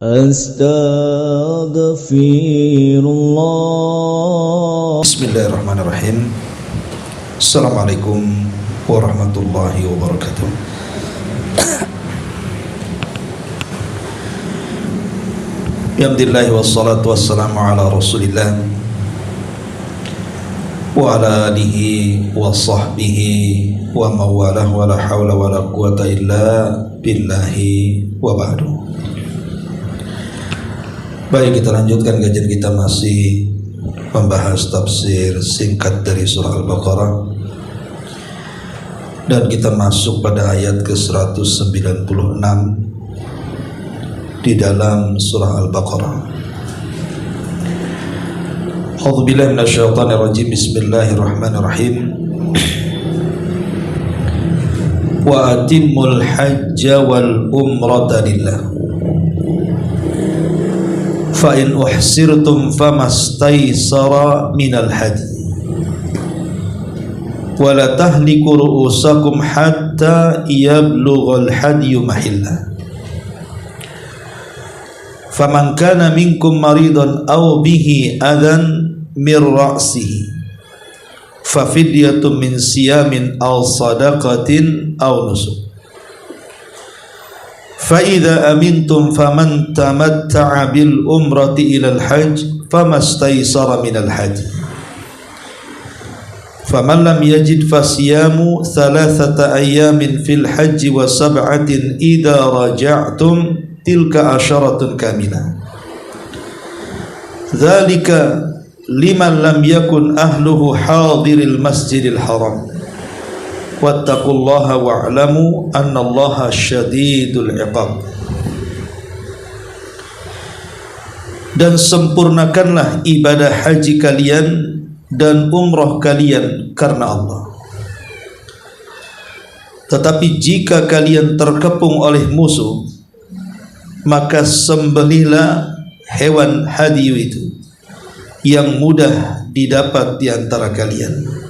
Astaghfirullah. Bismillahirrahmanirrahim. Assalamualaikum warahmatullahi wabarakatuh. Alhamdulillah wassalatu wassalamu ala rasulillah wa ala alihi wa sahbihi wa mawalah wa la hawla wa la quwata illa billahi wa ba'du. Baik, kita lanjutkan kajian kita, masih membahas tafsir singkat dari surah Al-Baqarah, dan kita masuk pada ayat ke-196 di dalam surah Al-Baqarah. A'udzubillahi minasyaitonir rajim. Bismillahirrahmanirrahim. Wa atimmul hajja wal umrata lillah fa in uhsirtum famastaysara minal hadi wa la tahliku ru'usakum hatta yablughal hadyu mahillah faman kana minkum maridan aw bihi adan min ra'sihi fa fidyatun min siyamin aw sadaqatin aw nusuk fa idza amintum faman tamatta'a bil umrati ila al hajj famastaysara min al hajj faman lam yajid fasiyamu thalathata ayamin fil hajj wa sab'atin idza raja'tum tilka asyaratun kamilah dzalika liman lam yakun ahluhu hadiril masjidil haram wattaqullaha wa'lamu annallaha syadidul iqab. Dan sempurnakanlah ibadah haji kalian dan umrah kalian karena Allah. Tetapi jika kalian terkepung oleh musuh, maka sembelihlah hewan hadiyu itu yang mudah didapat di antara kalian,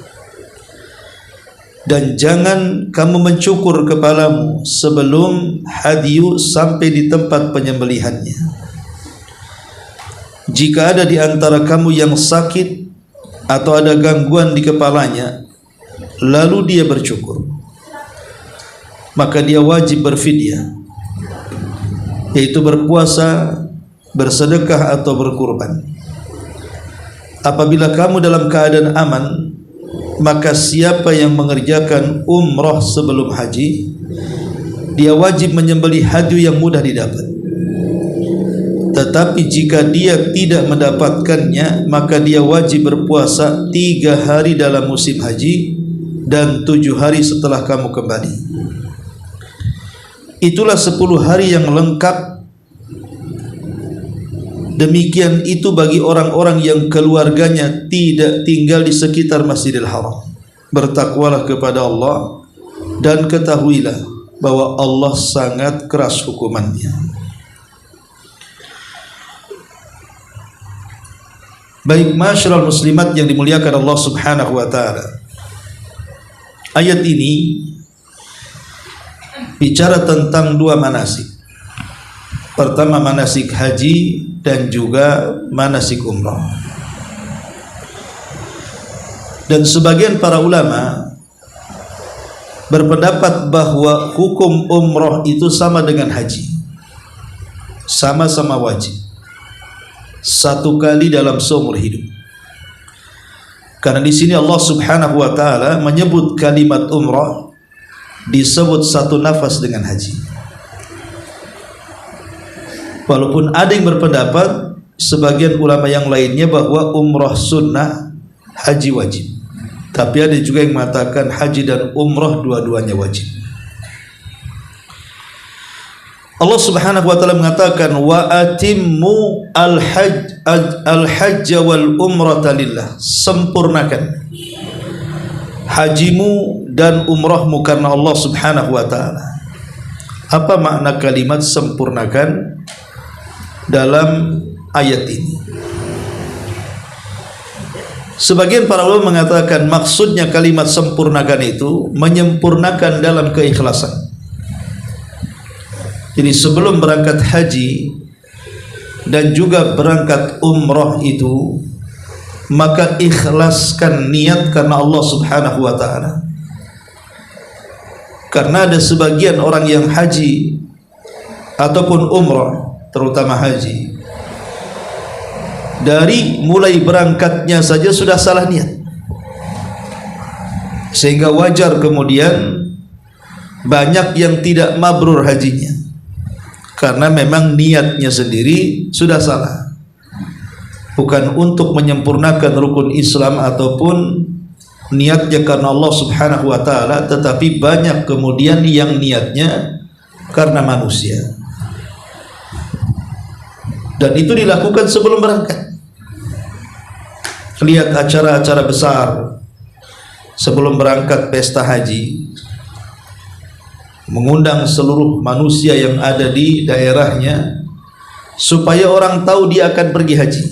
dan jangan kamu mencukur kepalamu sebelum hadiyu sampai di tempat penyembelihannya. Jika ada di antara kamu yang sakit atau ada gangguan di kepalanya lalu dia bercukur, maka dia wajib berfidyah, yaitu berpuasa, bersedekah atau berkurban. Apabila kamu dalam keadaan aman, maka siapa yang mengerjakan umrah sebelum haji, dia wajib menyembelih hadyu yang mudah didapat. Tetapi jika dia tidak mendapatkannya, maka dia wajib berpuasa 3 hari dalam musim haji dan 7 hari setelah kamu kembali. Itulah 10 hari yang lengkap. Demikian itu bagi orang-orang yang keluarganya tidak tinggal di sekitar Masjidil Haram. Bertakwalah kepada Allah dan ketahuilah bahwa Allah sangat keras hukumannya. Baik, masyarul muslimat yang dimuliakan Allah Subhanahu wa taala. Ayat ini bicara tentang 2 manasik. Pertama manasik haji dan juga manasik umrah. Dan sebagian para ulama berpendapat bahwa hukum umrah itu sama dengan haji, sama-sama wajib, 1 kali dalam seumur hidup. Karena di sini Allah Subhanahu wa taala menyebut kalimat umrah disebut 1 nafas dengan haji. Walaupun ada yang berpendapat, sebagian ulama yang lainnya, bahwa umrah sunnah, haji wajib. Tapi ada juga yang mengatakan haji dan umrah dua-duanya wajib. Allah Subhanahu wa taala mengatakan wa atimmu al-hajj wal umrata lillah. Sempurnakan hajimu dan umrahmu karena Allah Subhanahu wa taala. Apa makna kalimat sempurnakan dalam ayat ini? Sebagian para ulama mengatakan maksudnya kalimat sempurnakan itu menyempurnakan dalam keikhlasan. Jadi sebelum berangkat haji, dan juga berangkat umrah itu, maka ikhlaskan niat karena Allah Subhanahu wa ta'ala. Karena ada sebagian orang yang haji ataupun umrah, terutama haji, dari mulai berangkatnya saja sudah salah niat, sehingga wajar kemudian banyak yang tidak mabrur hajinya, karena memang niatnya sendiri sudah salah, bukan untuk menyempurnakan rukun Islam ataupun niatnya karena Allah Subhanahu wa ta'ala, tetapi banyak kemudian yang niatnya karena manusia, dan itu dilakukan sebelum berangkat. Lihat acara-acara besar sebelum berangkat pesta haji, mengundang seluruh manusia yang ada di daerahnya supaya orang tahu dia akan pergi haji.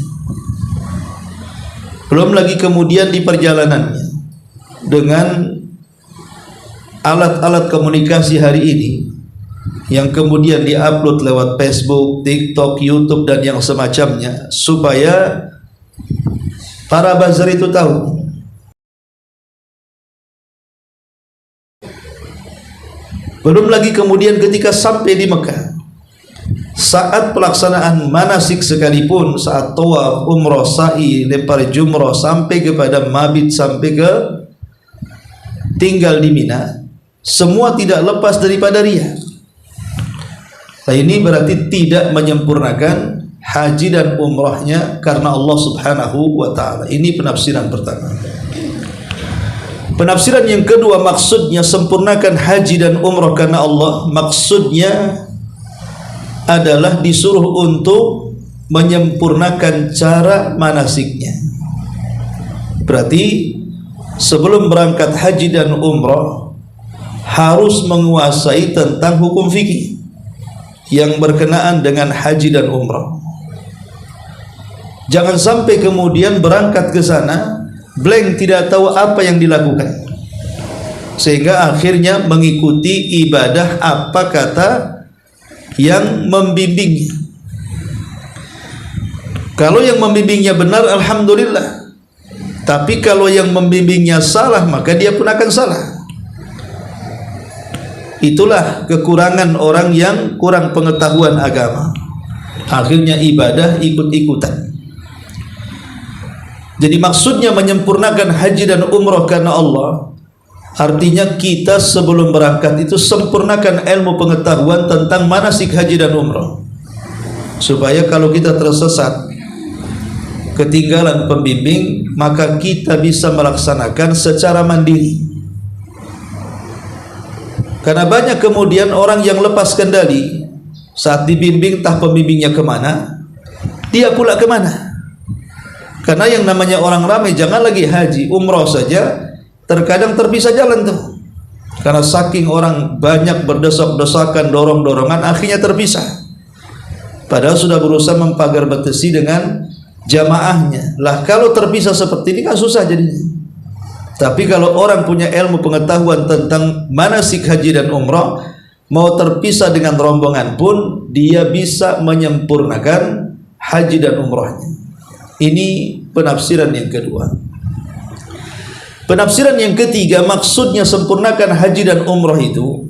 Belum lagi kemudian di perjalanannya dengan alat-alat komunikasi hari ini yang kemudian diupload lewat Facebook, TikTok, YouTube dan yang semacamnya, supaya para buzzer itu tahu. Belum lagi kemudian ketika sampai di Mekah, saat pelaksanaan manasik sekalipun, saat tawaf, umrah, sa'i, lempar jumrah, sampai kepada mabit, sampai ke tinggal di Mina, semua tidak lepas daripada riya. Nah, ini berarti tidak menyempurnakan haji dan umrahnya karena Allah Subhanahu wa ta'ala. Ini penafsiran pertama. Penafsiran yang kedua, maksudnya sempurnakan haji dan umrah karena Allah, maksudnya adalah disuruh untuk menyempurnakan cara manasiknya. Berarti sebelum berangkat haji dan umrah harus menguasai tentang hukum fikih yang berkenaan dengan haji dan umrah. Jangan sampai kemudian berangkat ke sana blank, tidak tahu apa yang dilakukan, sehingga akhirnya mengikuti ibadah apa kata yang membimbingnya. Kalau yang membimbingnya benar, alhamdulillah. Tapi kalau yang membimbingnya salah, maka dia pun akan salah. Itulah kekurangan orang yang kurang pengetahuan agama, akhirnya ibadah ikut-ikutan. Jadi maksudnya menyempurnakan haji dan umrah karena Allah, artinya kita sebelum berangkat itu sempurnakan ilmu pengetahuan tentang manasik haji dan umrah, supaya kalau kita tersesat, ketinggalan pembimbing, maka kita bisa melaksanakan secara mandiri. Karena banyak kemudian orang yang lepas kendali saat dibimbing, entah pembimbingnya kemana, dia pula kemana. Karena yang namanya orang ramai, jangan lagi haji, umrah saja terkadang terpisah jalan tuh, karena saking orang banyak berdesak-desakan, dorong-dorongan, akhirnya terpisah. Padahal sudah berusaha mempagar batasi dengan jamaahnya. Lah kalau terpisah seperti ini kan susah jadinya. Tapi kalau orang punya ilmu pengetahuan tentang manasik haji dan umrah, mau terpisah dengan rombongan pun dia bisa menyempurnakan haji dan umrahnya. Ini penafsiran yang kedua. Penafsiran yang ketiga, maksudnya sempurnakan haji dan umrah itu,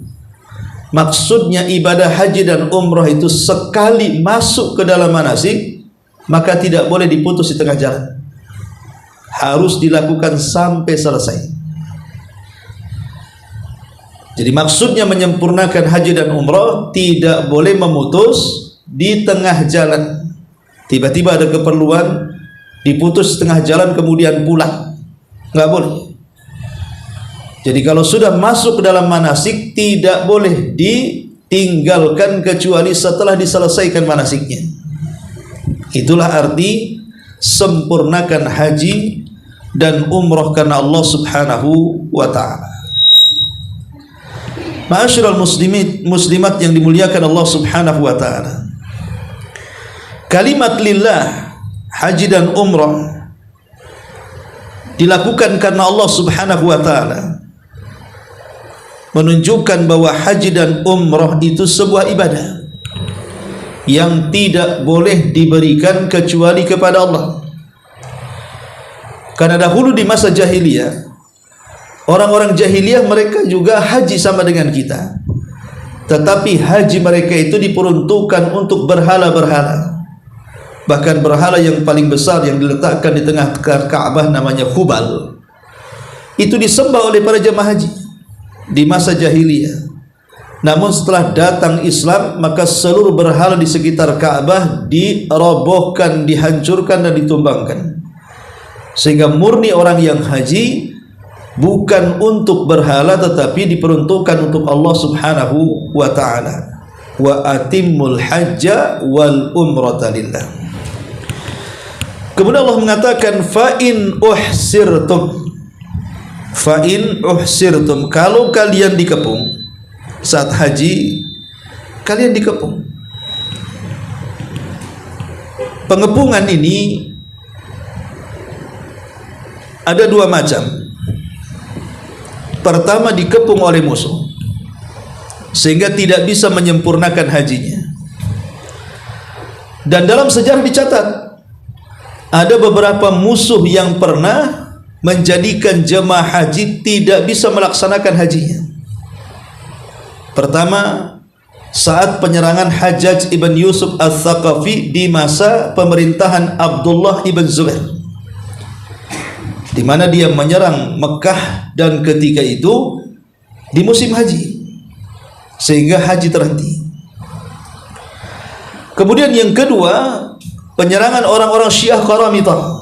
maksudnya ibadah haji dan umrah itu sekali masuk ke dalam manasik, maka tidak boleh diputus di tengah jalan, harus dilakukan sampai selesai. Jadi maksudnya menyempurnakan haji dan umrah tidak boleh memutus di tengah jalan. Tiba-tiba ada keperluan, diputus setengah jalan kemudian pulang, nggak boleh. Jadi kalau sudah masuk ke dalam manasik, tidak boleh ditinggalkan kecuali setelah diselesaikan manasiknya. Itulah arti sempurnakan haji dan umrah karena Allah Subhanahu wa ta'ala. Ma'asyiral muslimat yang dimuliakan Allah Subhanahu wa ta'ala, kalimat lillah, haji dan umrah dilakukan karena Allah Subhanahu wa ta'ala, menunjukkan bahwa haji dan umrah itu sebuah ibadah. yang tidak boleh diberikan kecuali kepada Allah. Karena dahulu di masa jahiliyah, orang-orang jahiliyah mereka juga haji sama dengan kita, tetapi haji mereka itu diperuntukkan untuk berhala-berhala. Bahkan berhala yang paling besar yang diletakkan di tengah Ka'bah namanya Hubal, itu disembah oleh para jemaah haji di masa jahiliyah. Namun setelah datang Islam, maka seluruh berhala di sekitar Ka'bah dirobohkan, dihancurkan dan ditumbangkan. Sehingga murni orang yang haji bukan untuk berhala, tetapi diperuntukkan untuk Allah Subhanahu wa ta'ala. Wa atimmul hajja wal umrata lillah. Kemudian Allah mengatakan fa in uhsirtum, kalau kalian dikepung saat haji, kalian dikepung. Pengepungan ini ada dua macam. Pertama, dikepung oleh musuh sehingga tidak bisa menyempurnakan hajinya. Dan dalam sejarah dicatat ada beberapa musuh yang pernah menjadikan jemaah haji tidak bisa melaksanakan hajinya. Pertama, saat penyerangan Hajjaj ibn Yusuf al-Thaqafi di masa pemerintahan Abdullah ibn Zubair, di mana dia menyerang Mekah, dan ketika itu di musim haji sehingga haji terhenti. Kemudian yang kedua, penyerangan orang-orang Syiah Qaramitah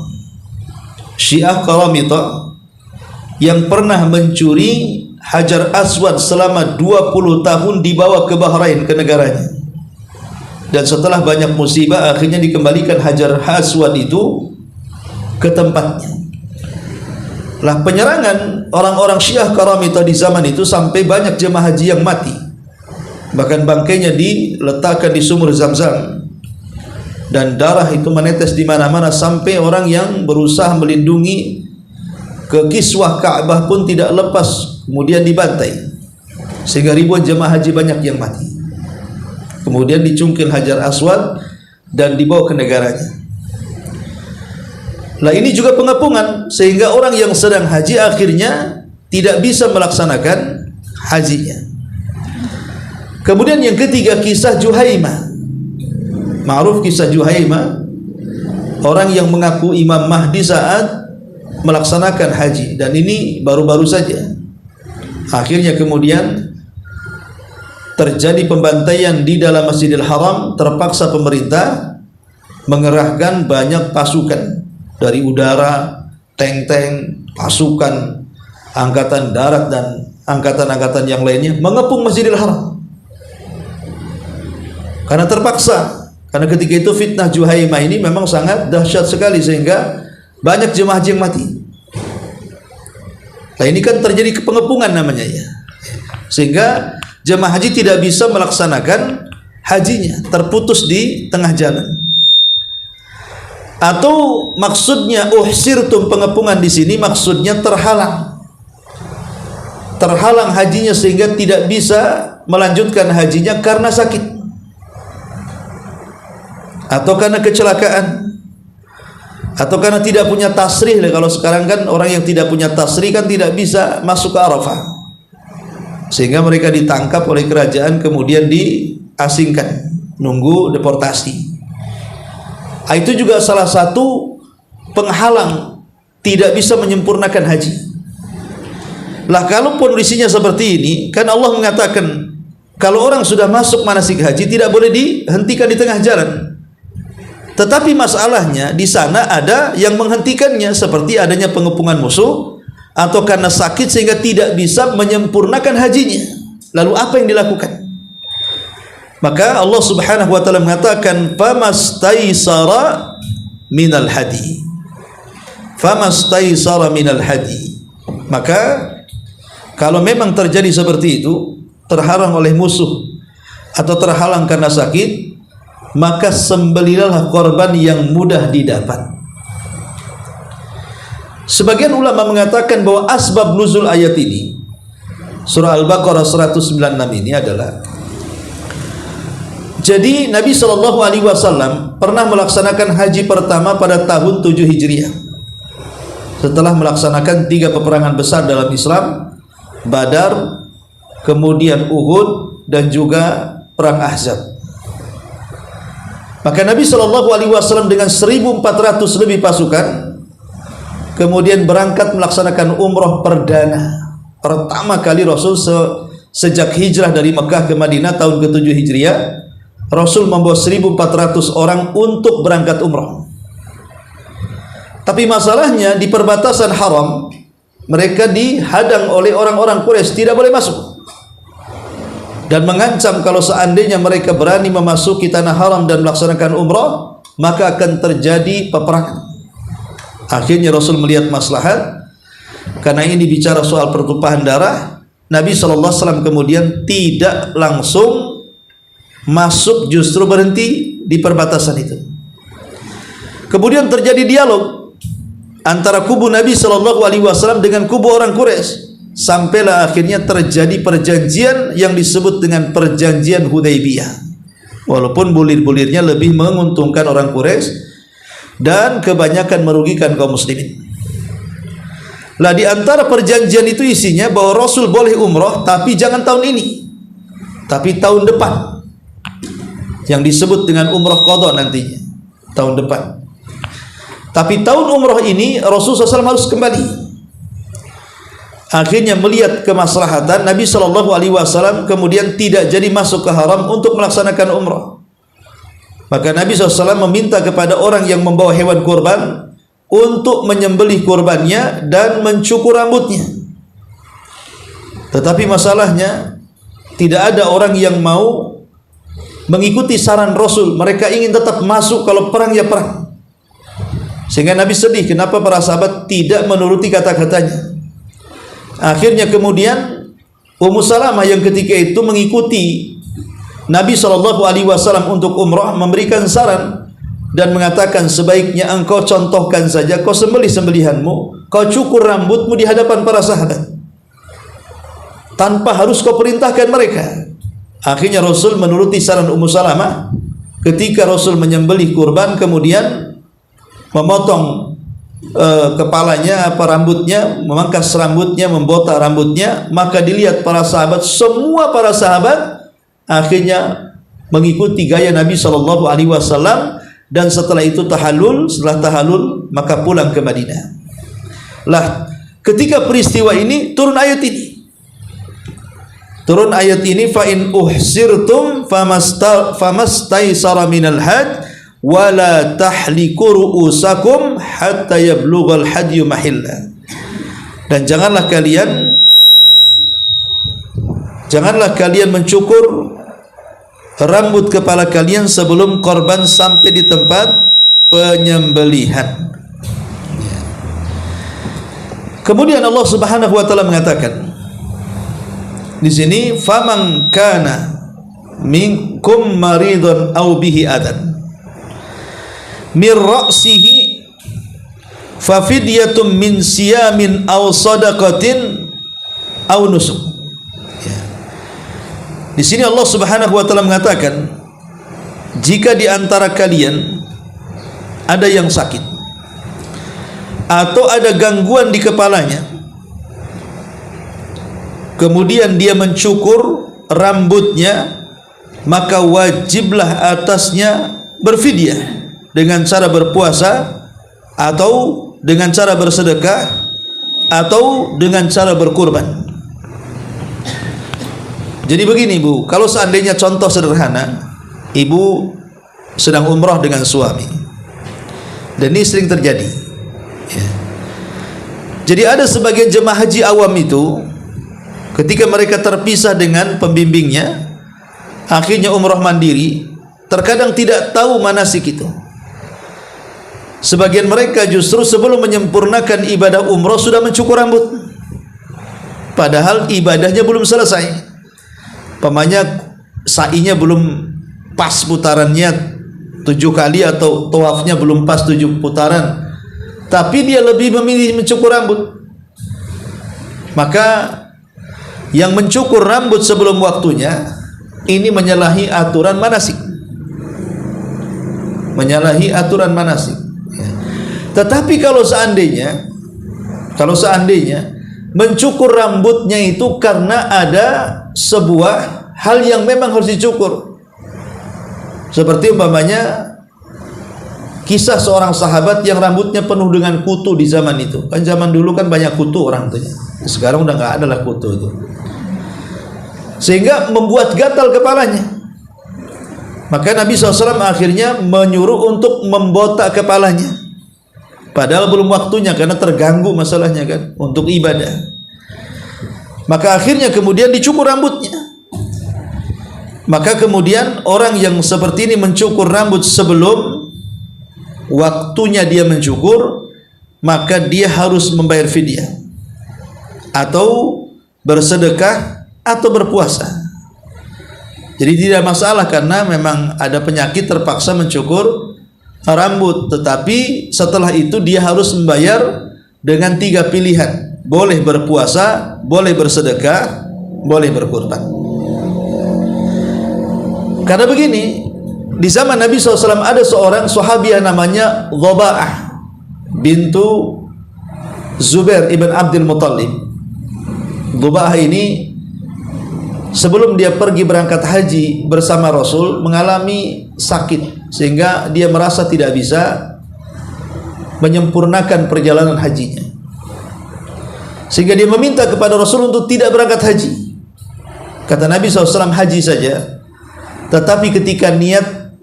yang pernah mencuri Hajar Aswad selama 20 tahun dibawa ke Bahrain, ke negaranya. Dan setelah banyak musibah, akhirnya dikembalikan Hajar Aswad itu ke tempatnya. Lah, penyerangan orang-orang Syiah Qaramitah di zaman itu sampai banyak jemaah haji yang mati. Bahkan bangkainya diletakkan di sumur Zam-Zam, dan darah itu menetes di mana-mana, sampai orang yang berusaha melindungi ke kiswah Ka'bah pun tidak lepas, kemudian dibantai, sehingga ribuan jemaah haji banyak yang mati. Kemudian dicungkil Hajar Aswad dan dibawa ke negaranya. Lah, ini juga pengepungan, sehingga orang yang sedang haji akhirnya tidak bisa melaksanakan hajinya. Kemudian yang ketiga, kisah Juhaimah. Ma'ruf kisah Juhaimah, orang yang mengaku Imam Mahdi saat melaksanakan haji, dan ini baru-baru saja. Akhirnya kemudian terjadi pembantaian di dalam Masjidil Haram. Terpaksa pemerintah mengerahkan banyak pasukan dari udara, tank-tank, pasukan angkatan darat dan angkatan-angkatan yang lainnya mengepung Masjidil Haram. Karena terpaksa, karena ketika itu fitnah Juhaimah ini memang sangat dahsyat sekali, sehingga banyak jemaah haji yang mati. Nah, ini kan terjadi pengepungan namanya ya, sehingga jemaah haji tidak bisa melaksanakan hajinya, terputus di tengah jalan. Atau maksudnya uhsirtum, pengepungan di sini maksudnya terhalang hajinya, sehingga tidak bisa melanjutkan hajinya karena sakit atau karena kecelakaan, atau karena tidak punya tasrih. Kalau sekarang kan orang yang tidak punya tasrih kan tidak bisa masuk ke Arafah, sehingga mereka ditangkap oleh kerajaan kemudian diasingkan, nunggu deportasi. Itu juga salah satu penghalang tidak bisa menyempurnakan haji. Lah, kalau kondisinya seperti ini, kan Allah mengatakan kalau orang sudah masuk manasik haji tidak boleh dihentikan di tengah jalan. Tetapi masalahnya di sana ada yang menghentikannya, seperti adanya pengepungan musuh atau karena sakit sehingga tidak bisa menyempurnakan hajinya. Lalu apa yang dilakukan? Maka Allah Subhanahu wa taala mengatakan famastaisara minal hadi. Famastaisara minal hadi. Maka kalau memang terjadi seperti itu, terhalang oleh musuh atau terhalang karena sakit, maka sembelihlah korban yang mudah didapat. Sebagian ulama mengatakan bahwa asbab nuzul ayat ini, surah Al-Baqarah 196 ini adalah Jadi Nabi SAW pernah melaksanakan haji pertama pada tahun 7 Hijriah. Setelah melaksanakan 3 peperangan besar dalam Islam, Badar, kemudian Uhud, dan juga perang Ahzab. Maka Nabi SAW dengan 1.400 lebih pasukan kemudian berangkat melaksanakan umroh perdana. Pertama kali Rasul sejak hijrah dari Mekah ke Madinah tahun ke-7 Hijriah, Rasul membawa 1.400 orang untuk berangkat umrah. Tapi masalahnya di perbatasan haram mereka dihadang oleh orang-orang Quraisy, tidak boleh masuk, dan mengancam kalau seandainya mereka berani memasuki tanah haram dan melaksanakan umrah maka akan terjadi peperangan. Akhirnya Rasul melihat maslahat, karena ini bicara soal pertumpahan darah, Nabi SAW kemudian tidak langsung masuk, justru berhenti di perbatasan itu. Kemudian terjadi dialog antara kubu Nabi SAW dengan kubu orang Quraisy, sampailah akhirnya terjadi perjanjian yang disebut dengan perjanjian Hudaybiyah. Walaupun bulir-bulirnya lebih menguntungkan orang Quraisy dan kebanyakan merugikan kaum muslimin. Lah di antara perjanjian itu isinya bahwa Rasul boleh umroh, tapi jangan tahun ini, tapi tahun depan, yang disebut dengan umroh qadha nantinya, tahun depan. Tapi tahun umroh ini Rasulullah SAW harus kembali. Akhirnya melihat kemaslahatan, Nabi SAW kemudian tidak jadi masuk ke haram untuk melaksanakan umroh. Maka Nabi SAW meminta kepada orang yang membawa hewan kurban untuk menyembelih kurbannya dan mencukur rambutnya. Tetapi masalahnya tidak ada orang yang mau mengikuti saran Rasul. Mereka ingin tetap masuk, kalau perang ya perang. Sehingga Nabi sedih kenapa para sahabat tidak menuruti kata-katanya. Akhirnya kemudian Ummu Salamah yang ketika itu mengikuti Nabi SAW untuk umrah memberikan saran dan mengatakan, sebaiknya engkau contohkan saja, kau sembelih sembelihanmu, kau cukur rambutmu di hadapan para sahabat, tanpa harus kau perintahkan mereka. Akhirnya Rasul menuruti saran Ummu Salamah. Ketika Rasul menyembelih kurban, kemudian memotong kepalanya, rambutnya, memangkas rambutnya, membotak rambutnya, maka dilihat para sahabat, semua para sahabat akhirnya mengikuti gaya Nabi SAW, dan setelah itu tahallul. Setelah tahallul maka pulang ke Madinah. Lah ketika peristiwa ini turun ayat ini. Fa in uhsirtum famastaysara minal hajj wala tahliku ru'usakum hatta yablughal hadyu mahillah. Dan janganlah kalian mencukur rambut kepala kalian sebelum korban sampai di tempat penyembelihan. Kemudian Allah Subhanahu wa taala mengatakan di sini, faman kana minkum maridun aw bihi adan min ra'sihi fa fidyatun min siyamin aw sadaqatin aw nusuk. Di sini Allah Subhanahu wa taala mengatakan, jika di antara kalian ada yang sakit atau ada gangguan di kepalanya, kemudian dia mencukur rambutnya, maka wajiblah atasnya berfidyah dengan cara berpuasa, atau dengan cara bersedekah, atau dengan cara berkurban. Jadi begini Bu, kalau seandainya contoh sederhana, ibu sedang umrah dengan suami, dan ini sering terjadi ya. Jadi ada sebagian jemaah haji awam itu, ketika mereka terpisah dengan pembimbingnya, akhirnya umrah mandiri, terkadang tidak tahu manasik itu. Sebagian mereka justru sebelum menyempurnakan ibadah umrah sudah mencukur rambut, padahal ibadahnya belum selesai. Pemanya sa'inya belum pas putarannya 7 kali, atau tawafnya belum pas 7 putaran, tapi dia lebih memilih mencukur rambut. Maka yang mencukur rambut sebelum waktunya ini menyalahi aturan manasik. menyalahi aturan manasik. Tetapi kalau seandainya mencukur rambutnya itu karena ada sebuah hal yang memang harus dicukur, seperti umpamanya kisah seorang sahabat yang rambutnya penuh dengan kutu di zaman itu. Kan zaman dulu kan banyak kutu orang tuh. Sekarang udah nggak ada lah kutu itu. Sehingga membuat gatal kepalanya. Maka Nabi SAW akhirnya menyuruh untuk membotak kepalanya. Padahal belum waktunya karena terganggu masalahnya kan untuk ibadah. Maka akhirnya kemudian dicukur rambutnya. Maka kemudian orang yang seperti ini mencukur rambut sebelum waktunya dia mencukur, maka dia harus membayar fidyah atau bersedekah atau berpuasa. Jadi tidak masalah karena memang ada penyakit terpaksa mencukur rambut, tetapi setelah itu dia harus membayar dengan 3 pilihan: boleh berpuasa, boleh bersedekah, boleh berkurban. Karena begini, di zaman Nabi SAW ada seorang sahabiah namanya Dhoba'ah bintu Zubair ibn Abdul Muttalib. Dhoba'ah ini sebelum dia pergi berangkat haji bersama Rasul mengalami sakit sehingga dia merasa tidak bisa menyempurnakan perjalanan hajinya, sehingga dia meminta kepada Rasul untuk tidak berangkat haji. Kata Nabi SAW, haji saja, tetapi ketika niat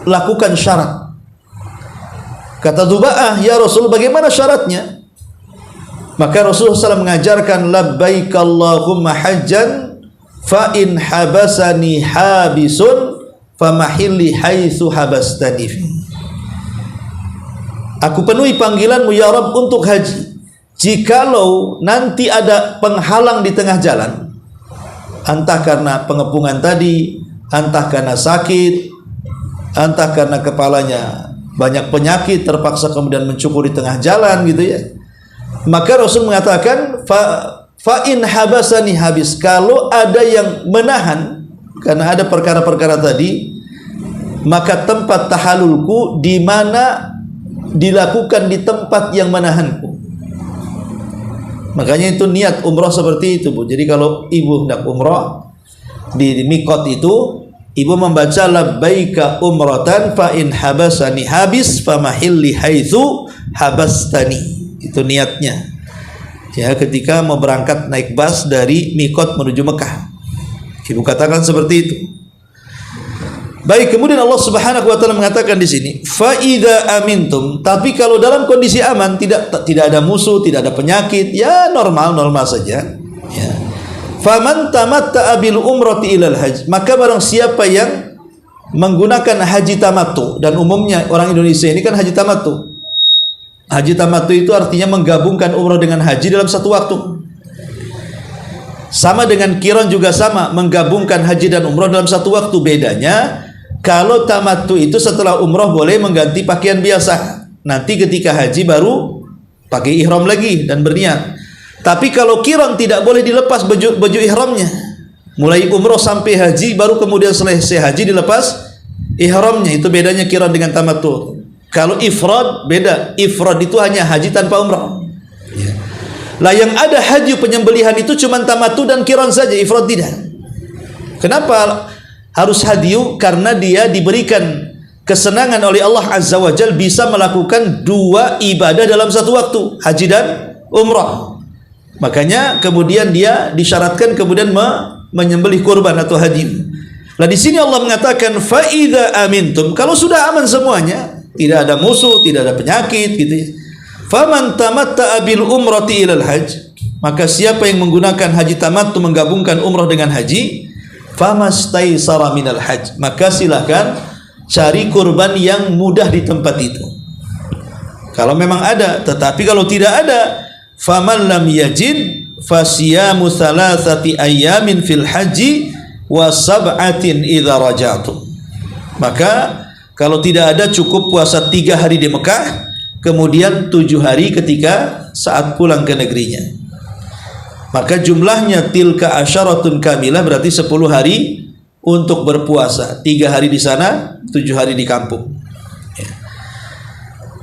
lakukan syarat. Kata Dhoba'ah, ya Rasul, bagaimana syaratnya? Maka Rasulullah SAW mengajarkan, labbaik Allahumma hajjan fa in habasani habisun famahilli haitsu habastani. Aku penuhi panggilanmu ya Rabb untuk haji. Jikalau nanti ada penghalang di tengah jalan, entah karena pengepungan tadi, entah karena sakit, entah karena kepalanya banyak penyakit terpaksa kemudian mencukur di tengah jalan gitu ya, maka Rasul mengatakan fa in habasani habis, kalau ada yang menahan karena ada perkara-perkara tadi, maka tempat tahalulku di mana dilakukan di tempat yang menahanku. Makanya itu niat umrah seperti itu, Bu. Jadi kalau ibu hendak umrah di mikot itu, ibu membaca labbaika umratan fa in habasani habis famahilli haitsu habastani. Itu niatnya. Ya, ketika mau berangkat naik bus dari mikot menuju Mekah. Ibu katakan seperti itu. Baik, kemudian Allah Subhanahu wa taala mengatakan di sini, fa idza amintum, tapi kalau dalam kondisi aman, tidak ada musuh, tidak ada penyakit, ya normal saja, ya. Faman tamatta'a bil umrati ilal hajj, maka barang siapa yang menggunakan haji tamattu, dan umumnya orang Indonesia ini kan haji tamattu. Haji tamattu itu artinya menggabungkan umrah dengan haji dalam satu waktu. Sama dengan qiran juga sama, menggabungkan haji dan umrah dalam satu waktu. Bedanya kalau tamattu itu setelah umrah boleh mengganti pakaian biasa. Nanti ketika haji baru pakai ihram lagi dan berniat. Tapi kalau qiran tidak boleh dilepas baju ihramnya. Mulai umrah sampai haji, baru kemudian selesai haji dilepas ihramnya. Itu bedanya qiran dengan tamattu. Kalau ifrad beda. Ifrad itu hanya haji tanpa umrah. Ya. Lah yang ada haji penyembelihan itu cuma tamattu dan qiran saja, ifrad tidak. Kenapa harus hadiyu? Karena dia diberikan kesenangan oleh Allah Azza wa Jalla bisa melakukan 2 ibadah dalam satu waktu, haji dan umrah. Makanya kemudian dia disyaratkan kemudian menyembelih kurban atau hadiyu. Nah di sini Allah mengatakan fa idza amintum, kalau sudah aman semuanya, tidak ada musuh, tidak ada penyakit gitu ya. Faman tamatta'a bil umrati ilal hajj, maka siapa yang menggunakan haji tamattu menggabungkan umrah dengan haji, famastaisara minal hajj, maka silakan cari kurban yang mudah di tempat itu. Kalau memang ada, tetapi kalau tidak ada, faman lam yajid fasiyamu thalathati ayyamin fil haji wa sab'atin idza raja'tum. Maka kalau tidak ada, cukup puasa 3 hari di Mekah, kemudian 7 hari ketika saat pulang ke negerinya. Maka jumlahnya tilka asyaratun kamilah, berarti 10 hari untuk berpuasa, 3 hari di sana, 7 hari di kampung.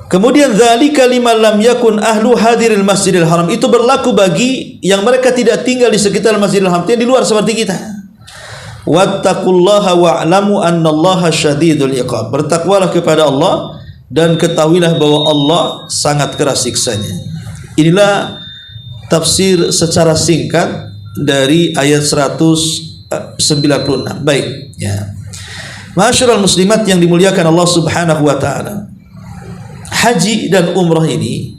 Kemudian dzalika liman lam yakun ahlu hadiril Masjidil Haram, itu berlaku bagi yang mereka tidak tinggal di sekitar Masjidil Haram, yang di luar seperti kita. Wattaqullaha wa'lamu annallaha syadidul iqab, bertakwalah kepada Allah dan ketahuilah bahwa Allah sangat keras siksanya. Inilah tafsir secara singkat dari ayat 196. Baik, ya. Ma'asyiral muslimat yang dimuliakan Allah Subhanahu wa taala. Haji dan umrah ini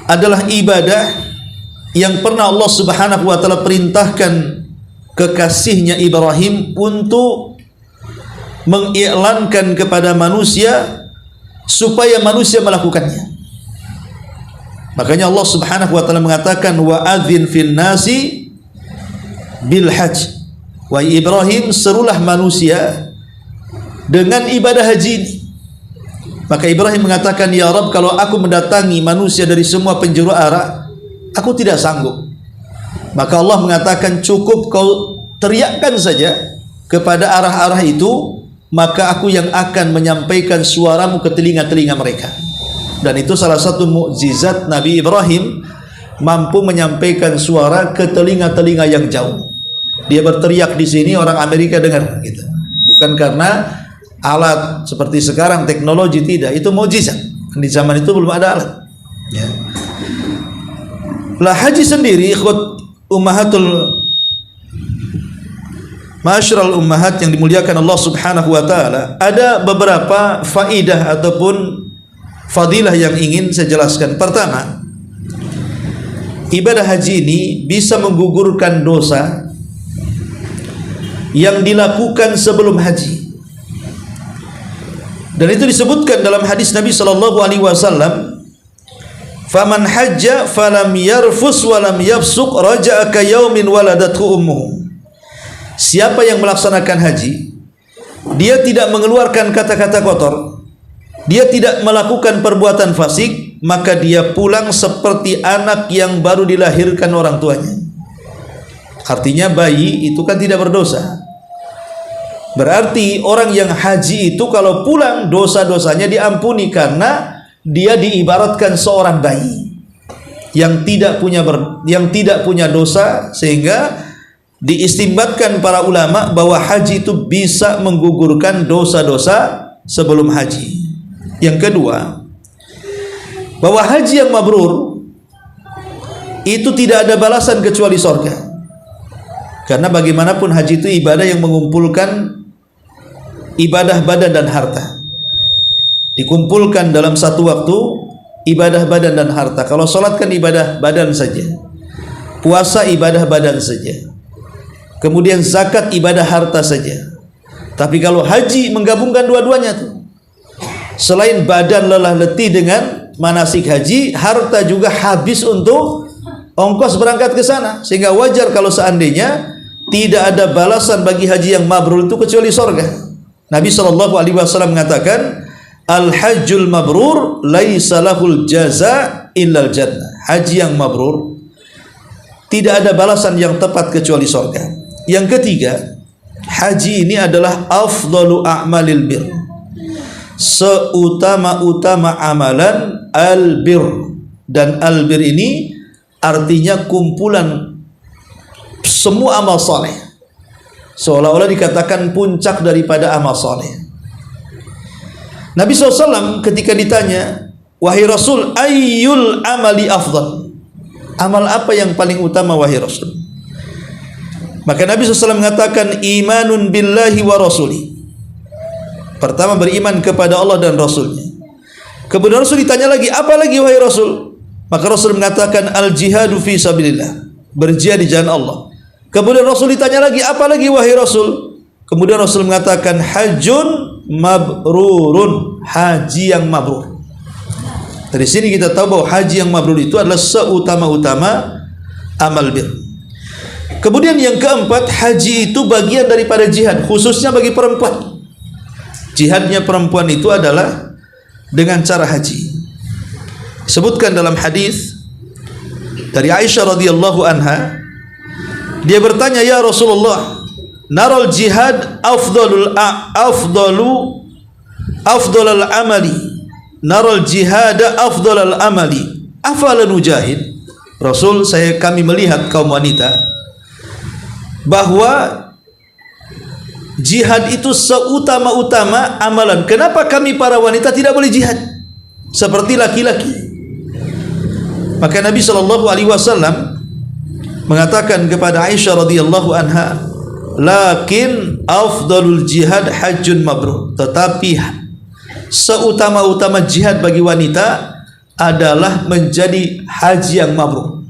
adalah ibadah yang pernah Allah Subhanahu wa taala perintahkan kekasihnya Ibrahim untuk mengiklankan kepada manusia supaya manusia melakukannya. Makanya Allah Subhanahu wa taala mengatakan wa adzin fil nasi bil hajj. Wa Ibrahim, serulah manusia dengan ibadah haji ini. Maka Ibrahim mengatakan, ya Rabb, kalau aku mendatangi manusia dari semua penjuru arah, aku tidak sanggup. Maka Allah mengatakan, cukup kau teriakkan saja kepada arah-arah itu, maka aku yang akan menyampaikan suaramu ke telinga-telinga mereka. Dan itu salah satu mukjizat Nabi Ibrahim, mampu menyampaikan suara ke telinga-telinga yang jauh. Dia berteriak di sini, orang Amerika dengar gitu. Bukan karena alat seperti sekarang, teknologi, tidak, itu mukjizat. Di zaman itu belum ada alat, ya. Lah haji sendiri, ikhwat ummahatul ma'asyiral ummahat yang dimuliakan Allah Subhanahu wa taala, ada beberapa faidah ataupun fadilah yang ingin saya jelaskan. Pertama, ibadah haji ini bisa menggugurkan dosa yang dilakukan sebelum haji. Dan itu disebutkan dalam hadis Nabi sallallahu alaihi wasallam, "Faman hajja falam yarfus wa lam yafsuq raja'a ka yaumin waladathu ummuhu." Siapa yang melaksanakan haji, dia tidak mengeluarkan kata-kata kotor, dia tidak melakukan perbuatan fasik, maka dia pulang seperti anak yang baru dilahirkan orang tuanya. Artinya bayi itu kan tidak berdosa. Berarti orang yang haji itu kalau pulang dosa-dosanya diampuni, karena dia diibaratkan seorang bayi yang tidak punya dosa, sehingga diistimbatkan para ulama bahwa haji itu bisa menggugurkan dosa-dosa sebelum haji. Yang kedua, bahwa haji yang mabrur itu tidak ada balasan kecuali surga. Karena bagaimanapun haji itu ibadah yang mengumpulkan ibadah badan dan harta, dikumpulkan dalam satu waktu ibadah badan dan harta. Kalau sholat kan ibadah badan saja, puasa ibadah badan saja, kemudian zakat ibadah harta saja. Tapi kalau haji menggabungkan dua-duanya tuh, selain badan lelah letih dengan manasik haji, harta juga habis untuk ongkos berangkat ke sana. Sehingga wajar kalau seandainya tidak ada balasan bagi haji yang mabrur itu kecuali surga. Nabi sallallahu alaihi wasallam mengatakan, al-hajjul mabrur laisa lahul jaza illal jannah. Haji yang mabrur tidak ada balasan yang tepat kecuali surga. Yang ketiga, haji ini adalah afdalu a'malil bir, seutama-utama amalan albir. Dan albir ini artinya kumpulan semua amal saleh, seolah-olah dikatakan puncak daripada amal saleh. Nabi SAW ketika ditanya, wahai Rasul, ayyul amali afdal, amal apa yang paling utama wahai Rasul? Maka Nabi SAW mengatakan, imanun billahi wa rasuli. Pertama, beriman kepada Allah dan Rasulnya. Kemudian Rasul ditanya lagi, apa lagi wahai Rasul? Maka Rasul mengatakan, al jihadu fi sabilillah, berjihad di jalan Allah. Kemudian Rasul ditanya lagi, apa lagi wahai Rasul? Kemudian Rasul mengatakan, hajjun mabrurun, haji yang mabrur. Dari sini kita tahu bahwa haji yang mabrur itu adalah seutama-utama amal bir. Kemudian yang keempat, haji itu bagian daripada jihad, khususnya bagi perempuan. Jihadnya perempuan itu adalah dengan cara haji. Disebutkan dalam hadis dari Aisyah radhiyallahu anha, dia bertanya, ya Rasulullah, naral jihad afdalu afdhalal amali, naral jihada afdhalal amali, afala nujahid. Rasul, kami melihat kaum wanita bahwa jihad itu seutama-utama amalan. Kenapa kami para wanita tidak boleh jihad seperti laki-laki? Maka Nabi SAW mengatakan kepada Aisyah radhiyallahu anha, lakin afdalul jihad hajjun mabrur. Tetapi seutama-utama jihad bagi wanita adalah menjadi haji yang mabrur.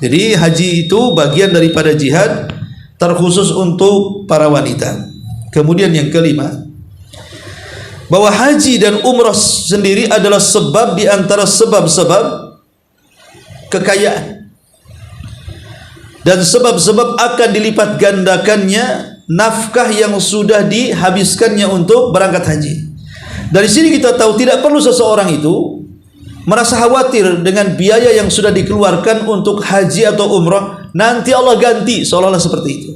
Jadi haji itu bagian daripada jihad, terkhusus untuk para wanita. Kemudian yang kelima, bahwa haji dan umrah sendiri adalah sebab di antara sebab-sebab kekayaan, dan sebab-sebab akan dilipat gandakannya nafkah yang sudah dihabiskannya untuk berangkat haji. Dari sini kita tahu tidak perlu seseorang itu merasa khawatir dengan biaya yang sudah dikeluarkan untuk haji atau umrah, nanti Allah ganti, seolah-olah seperti itu.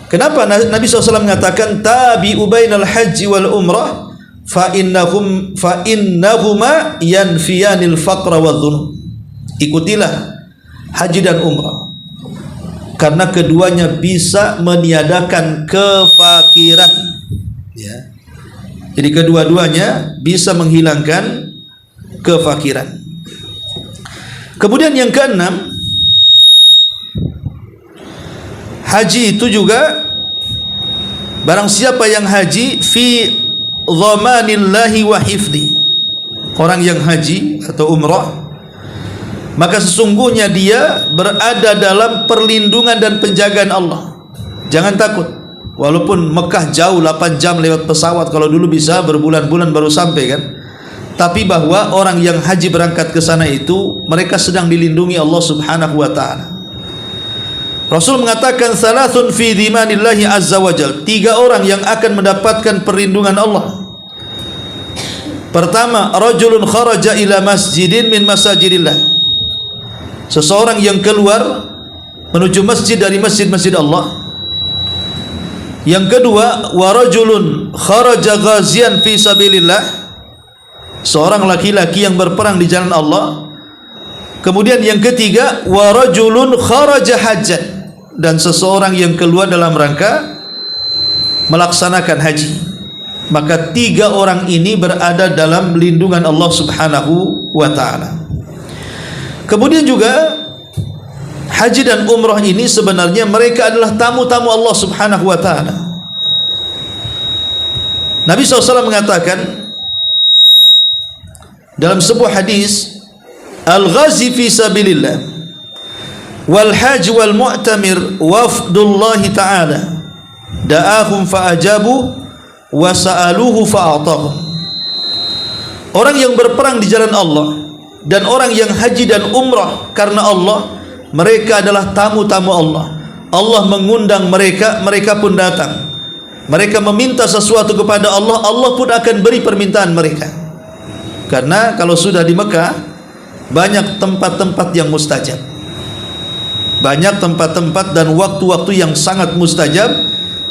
Kenapa Nabi SAW mengatakan tabi'u bainal haji wal umrah fa innahuma yanfiyanil faqra wa dhunub. Ikutilah haji dan umrah karena keduanya bisa meniadakan kefakiran, ya. Jadi kedua-duanya bisa menghilangkan kefakiran. Kemudian yang keenam, haji itu juga barang siapa yang haji fi dhamanillahi wa hifdi, orang yang haji atau umrah, maka sesungguhnya dia berada dalam perlindungan dan penjagaan Allah. Jangan takut, walaupun Mekah jauh 8 jam lewat pesawat, kalau dulu bisa berbulan-bulan baru sampai kan. Tapi bahwa orang yang haji berangkat ke sana itu mereka sedang dilindungi Allah Subhanahu wa taala. Rasul mengatakan salasun fi dhimanillahi azza wajal, 3 orang yang akan mendapatkan perlindungan Allah. Pertama, rajulun kharaja ila masjidin min masajidillah, seseorang yang keluar menuju masjid dari masjid-masjid Allah. Yang kedua, wa rajulun kharaja ghazian fi sabilillah, seorang laki-laki yang berperang di jalan Allah. Kemudian yang ketiga, wa rajulun kharaja hajjan, dan seseorang yang keluar dalam rangka melaksanakan haji. Maka 3 orang ini berada dalam lindungan Allah Subhanahu wa taala. Kemudian juga haji dan umrah ini sebenarnya mereka adalah tamu-tamu Allah Subhanahu wa taala. Nabi SAW mengatakan dalam sebuah hadis, al-ghazi fi sabilillah wal haji wal mu'tamir wafdullahi ta'ala da'ahum fa'ajabu wa sa'aluhu fa'atahum. Orang yang berperang di jalan Allah dan orang yang haji dan umrah karena Allah, mereka adalah tamu-tamu Allah. Allah mengundang mereka, mereka pun datang. Mereka meminta sesuatu kepada Allah, Allah pun akan beri permintaan mereka. Karena kalau sudah di Mekah, banyak tempat-tempat yang mustajab, banyak tempat-tempat dan waktu-waktu yang sangat mustajab,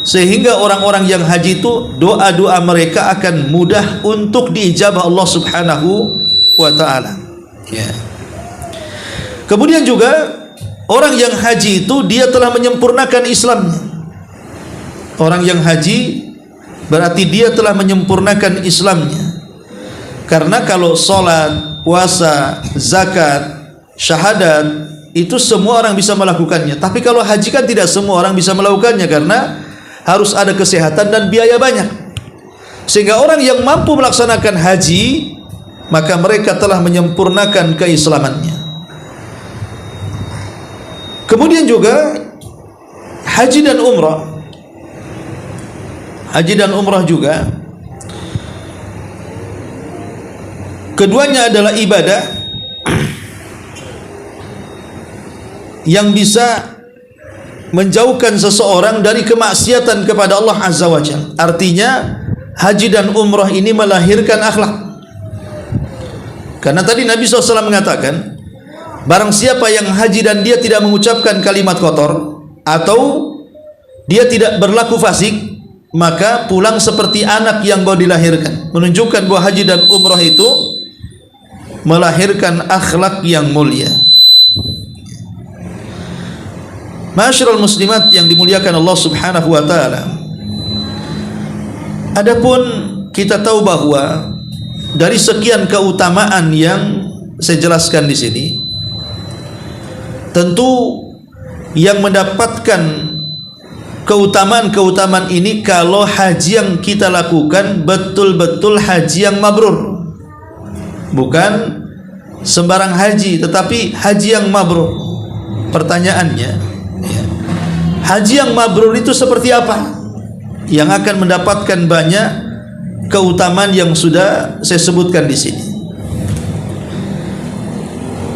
sehingga orang-orang yang haji itu doa-doa mereka akan mudah untuk diijabah Allah Subhanahu wa ta'ala, ya. Kemudian juga orang yang haji itu dia telah menyempurnakan Islamnya. Orang yang haji berarti dia telah menyempurnakan Islamnya. Karena kalau sholat, puasa, zakat, syahadat itu semua orang bisa melakukannya. Tapi kalau haji kan tidak semua orang bisa melakukannya, karena harus ada kesehatan dan biaya banyak. Sehingga orang yang mampu melaksanakan haji, maka mereka telah menyempurnakan keislamannya. Kemudian juga haji dan umrah. Haji dan umrah juga keduanya adalah ibadah yang bisa menjauhkan seseorang dari kemaksiatan kepada Allah Azza wa Jalla. Artinya haji dan umrah ini melahirkan akhlak. Karena tadi Nabi SAW mengatakan, barang siapa yang haji dan dia tidak mengucapkan kalimat kotor, atau dia tidak berlaku fasik, maka pulang seperti anak yang baru dilahirkan, menunjukkan bahwa haji dan umrah itu melahirkan akhlak yang mulia. Ma'asyiral muslimat yang dimuliakan Allah Subhanahu wa taala. Adapun kita tahu bahwa dari sekian keutamaan yang saya jelaskan di sini, tentu yang mendapatkan keutamaan-keutamaan ini kalau haji yang kita lakukan betul-betul haji yang mabrur. Bukan sembarang haji, tetapi haji yang mabrur. Pertanyaannya, haji yang mabrur itu seperti apa? Yang akan mendapatkan banyak keutamaan yang sudah saya sebutkan di sini.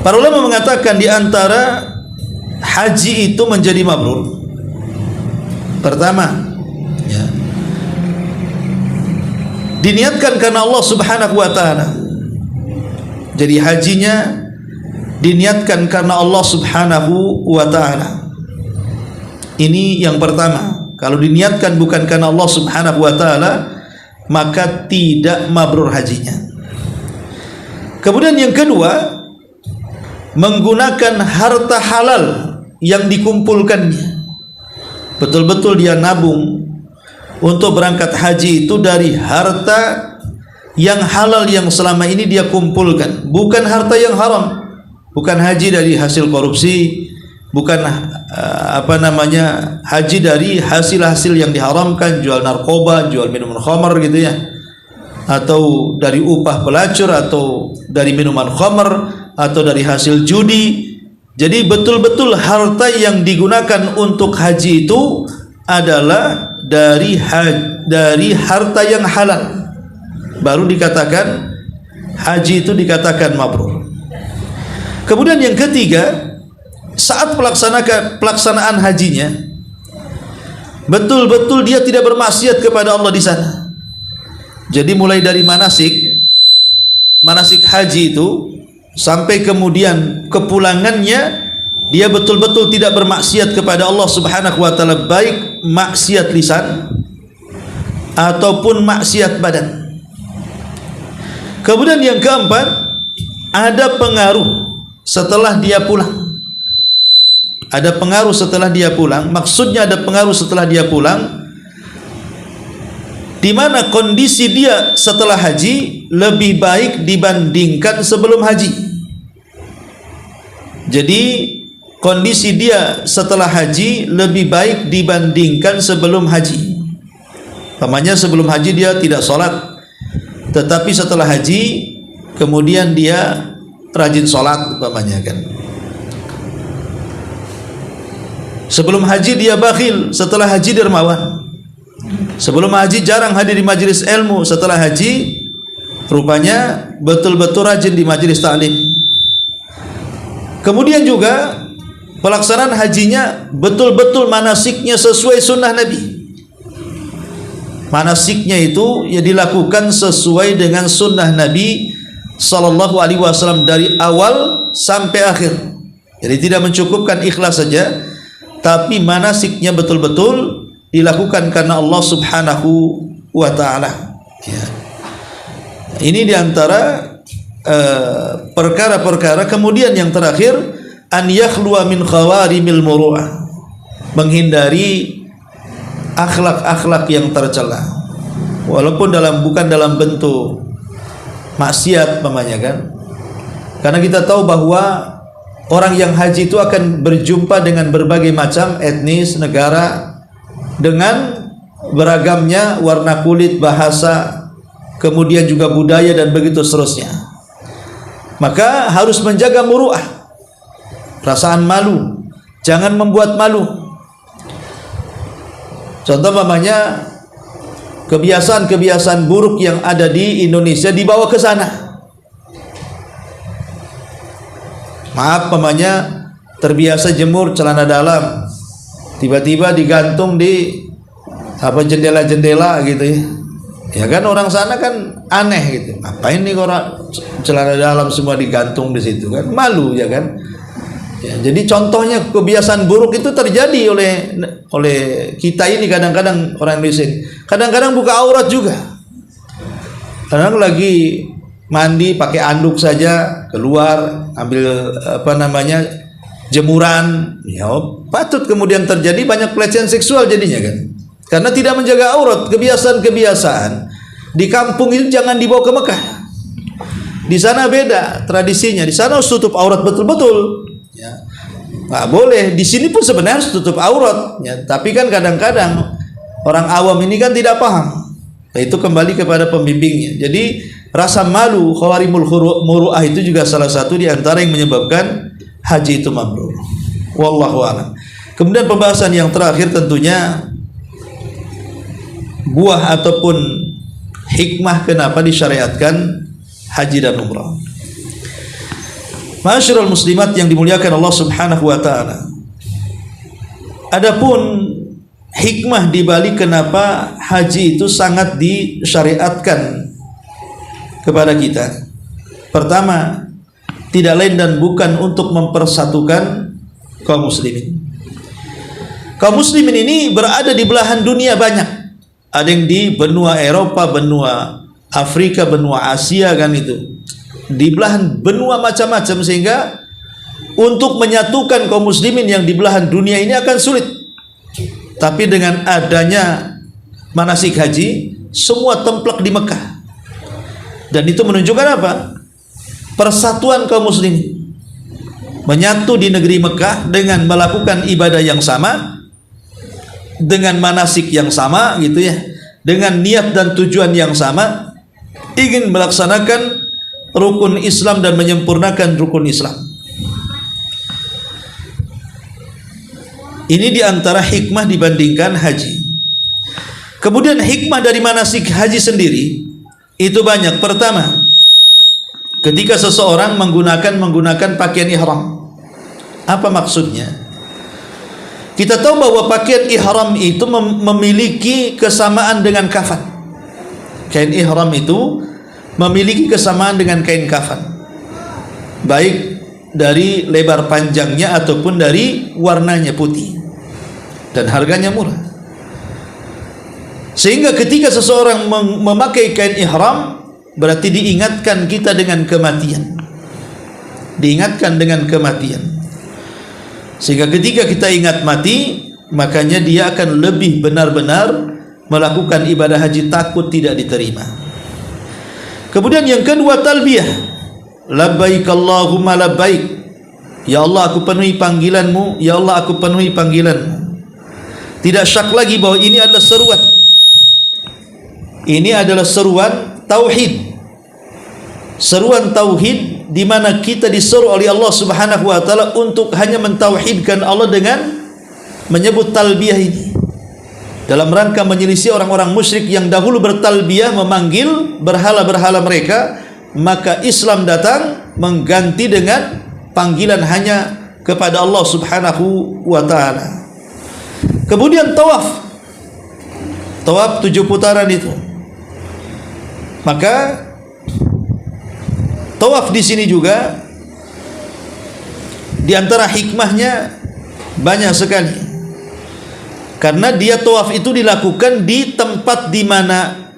Para ulama mengatakan di antara haji itu menjadi mabrur, pertama, diniatkan karena Allah Subhanahu wa taala. Jadi hajinya diniatkan karena Allah Subhanahu wa taala. Ini yang pertama. Kalau diniatkan bukan karena Allah Subhanahu wa taala, maka tidak mabrur hajinya. Kemudian yang kedua, menggunakan harta halal yang dikumpulkannya. Betul-betul dia nabung untuk berangkat haji itu dari harta yang halal yang selama ini dia kumpulkan, bukan harta yang haram. Bukan haji dari hasil korupsi, bukan haji dari hasil-hasil yang diharamkan, jual narkoba, jual minuman khamar gitu ya, atau dari upah pelacur, atau dari minuman khamar, atau dari hasil judi. Jadi betul-betul harta yang digunakan untuk haji itu adalah dari harta yang halal, baru dikatakan haji itu dikatakan mabrur. Kemudian yang ketiga, saat pelaksanaan hajinya betul-betul dia tidak bermaksiat kepada Allah di sana. Jadi mulai dari manasik haji itu sampai kemudian kepulangannya, dia betul-betul tidak bermaksiat kepada Allah Subhanahu wa taala, baik maksiat lisan ataupun maksiat badan. Kemudian yang keempat, ada pengaruh setelah dia pulang. Ada pengaruh setelah dia pulang. Maksudnya ada pengaruh setelah dia pulang, di mana kondisi dia setelah haji lebih baik dibandingkan sebelum haji. Jadi kondisi dia setelah haji lebih baik dibandingkan sebelum haji. Umpamanya sebelum haji dia tidak sholat, tetapi setelah haji kemudian dia rajin sholat umpamanya kan. Sebelum haji dia bakhil, setelah haji dermawan. Sebelum haji jarang hadir di majelis ilmu, setelah haji rupanya betul-betul rajin di majelis ta'lim. Kemudian juga pelaksanaan hajinya betul-betul manasiknya sesuai sunnah Nabi. Manasiknya itu ya dilakukan sesuai dengan sunnah Nabi sallallahu alaihi wasallam dari awal sampai akhir. Jadi tidak mencukupkan ikhlas saja, tapi manasiknya betul-betul dilakukan karena Allah Subhanahu wa taala. Ya. Ini diantara perkara-perkara. Kemudian yang terakhir, an yakhluwa min khawarimil muru'ah, menghindari akhlak-akhlak yang tercela, walaupun bukan dalam bentuk maksiat namanya kan. Karena kita tahu bahwa orang yang haji itu akan berjumpa dengan berbagai macam etnis, negara, dengan beragamnya warna kulit, bahasa, kemudian juga budaya dan begitu seterusnya. Maka harus menjaga muru'ah, perasaan malu, jangan membuat malu. Contoh namanya kebiasaan-kebiasaan buruk yang ada di Indonesia dibawa ke sana. Maaf, namanya terbiasa jemur celana dalam, tiba-tiba digantung di jendela-jendela gitu ya. Ya kan orang sana kan aneh gitu. Ngapain nih orang celana dalam semua digantung di situ kan? Malu ya kan? Ya, jadi contohnya kebiasaan buruk itu terjadi oleh kita ini kadang-kadang orang Indonesia ini. Kadang-kadang buka aurat juga. Kadang lagi mandi pakai anduk saja keluar ambil jemuran, ya patut kemudian terjadi banyak pelecehan seksual jadinya kan. Karena tidak menjaga aurat, kebiasaan-kebiasaan di kampung itu jangan dibawa ke Mekah. Di sana beda tradisinya, di sana harus tutup aurat betul-betul. Ya. Nggak boleh. Di sini pun sebenarnya harus tutup aurat. Ya. Tapi kan kadang-kadang orang awam ini kan tidak paham. Nah, itu kembali kepada pembimbingnya. Jadi rasa malu khawarimul muru'ah itu juga salah satu di antara yang menyebabkan haji itu mabrur. Wallahu a'lam. Kemudian pembahasan yang terakhir tentunya buah ataupun hikmah kenapa disyariatkan haji dan umrah. Ma'asyiral muslimat yang dimuliakan Allah Subhanahu wa taala. Adapun hikmah di balik kenapa haji itu sangat disyariatkan kepada kita. Pertama, tidak lain dan bukan untuk mempersatukan kaum muslimin. Kaum muslimin ini berada di belahan dunia banyak. Ada yang di benua Eropa, benua Afrika, benua Asia kan itu. Di belahan benua macam-macam, sehingga untuk menyatukan kaum muslimin yang di belahan dunia ini akan sulit. Tapi dengan adanya manasik haji, semua templek di Mekah. Dan itu menunjukkan apa? Persatuan kaum muslimin. Menyatu di negeri Mekah dengan melakukan ibadah yang sama, dengan manasik yang sama gitu ya, dengan niat dan tujuan yang sama, ingin melaksanakan rukun Islam dan menyempurnakan rukun Islam. Ini diantara hikmah dibandingkan haji. Kemudian hikmah dari manasik haji sendiri itu banyak. Pertama, ketika seseorang menggunakan pakaian ihram. Apa maksudnya? Kita tahu bahwa pakaian ihram itu memiliki kesamaan dengan kafan. Kain ihram itu memiliki kesamaan dengan kain kafan, baik dari lebar panjangnya ataupun dari warnanya putih, dan harganya murah. Sehingga ketika seseorang memakai kain ihram, berarti diingatkan kita dengan kematian, diingatkan dengan kematian. Sehingga ketika kita ingat mati, makanya dia akan lebih benar-benar melakukan ibadah haji, takut tidak diterima. Kemudian yang kedua, talbiyah. Labbaik Allahumma labbaik. Ya Allah, aku penuhi panggilanmu. Ya Allah, aku penuhi panggilanmu. Tidak syak lagi bahwa ini adalah seruan. Ini adalah seruan tauhid. Seruan tauhid di mana kita disuruh oleh Allah Subhanahu wa taala untuk hanya mentauhidkan Allah dengan menyebut talbiyah ini. Dalam rangka menyelisih orang-orang musyrik yang dahulu bertalbiyah memanggil berhala-berhala mereka, maka Islam datang mengganti dengan panggilan hanya kepada Allah Subhanahu wa taala. Kemudian tawaf. Tawaf 7 putaran itu. Maka tawaf di sini juga di antara hikmahnya banyak sekali. Karena dia tawaf itu dilakukan di tempat di mana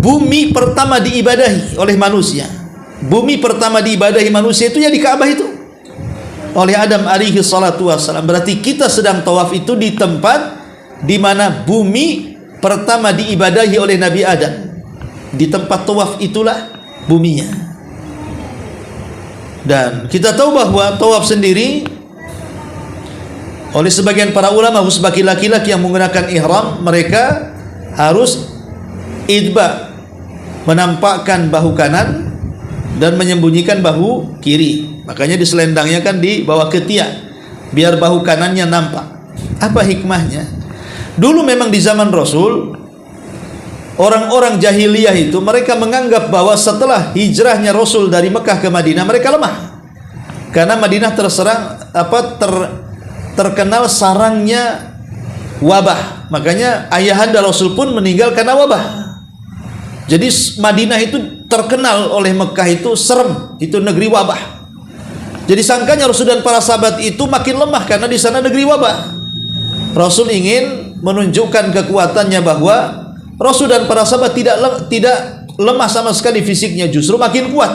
bumi pertama diibadahi oleh manusia. Bumi pertama diibadahi manusia itu ya di Ka'bah itu, oleh Adam alaihi salatu wassalam. Berarti kita sedang tawaf itu di tempat di mana bumi pertama diibadahi oleh Nabi Adam. Di tempat tawaf itulah buminya. Dan kita tahu bahwa tawaf sendiri oleh sebagian para ulama, khusus bagi laki-laki yang menggunakan ihram, mereka harus idba, menampakkan bahu kanan dan menyembunyikan bahu kiri. Makanya di selendangnya kan di bawah ketiak, biar bahu kanannya nampak. Apa hikmahnya? Dulu memang di zaman Rasul, orang-orang jahiliyah itu mereka menganggap bahwa setelah hijrahnya Rasul dari Mekah ke Madinah, mereka lemah. Karena Madinah terkenal sarangnya wabah. Makanya ayahanda Rasul pun meninggal karena wabah. Jadi Madinah itu terkenal oleh Mekah itu serem, itu negeri wabah. Jadi sangkanya Rasul dan para sahabat itu makin lemah karena di sana negeri wabah. Rasul ingin menunjukkan kekuatannya bahwa Rasul dan para sahabat tidak lemah sama sekali fisiknya, justru makin kuat.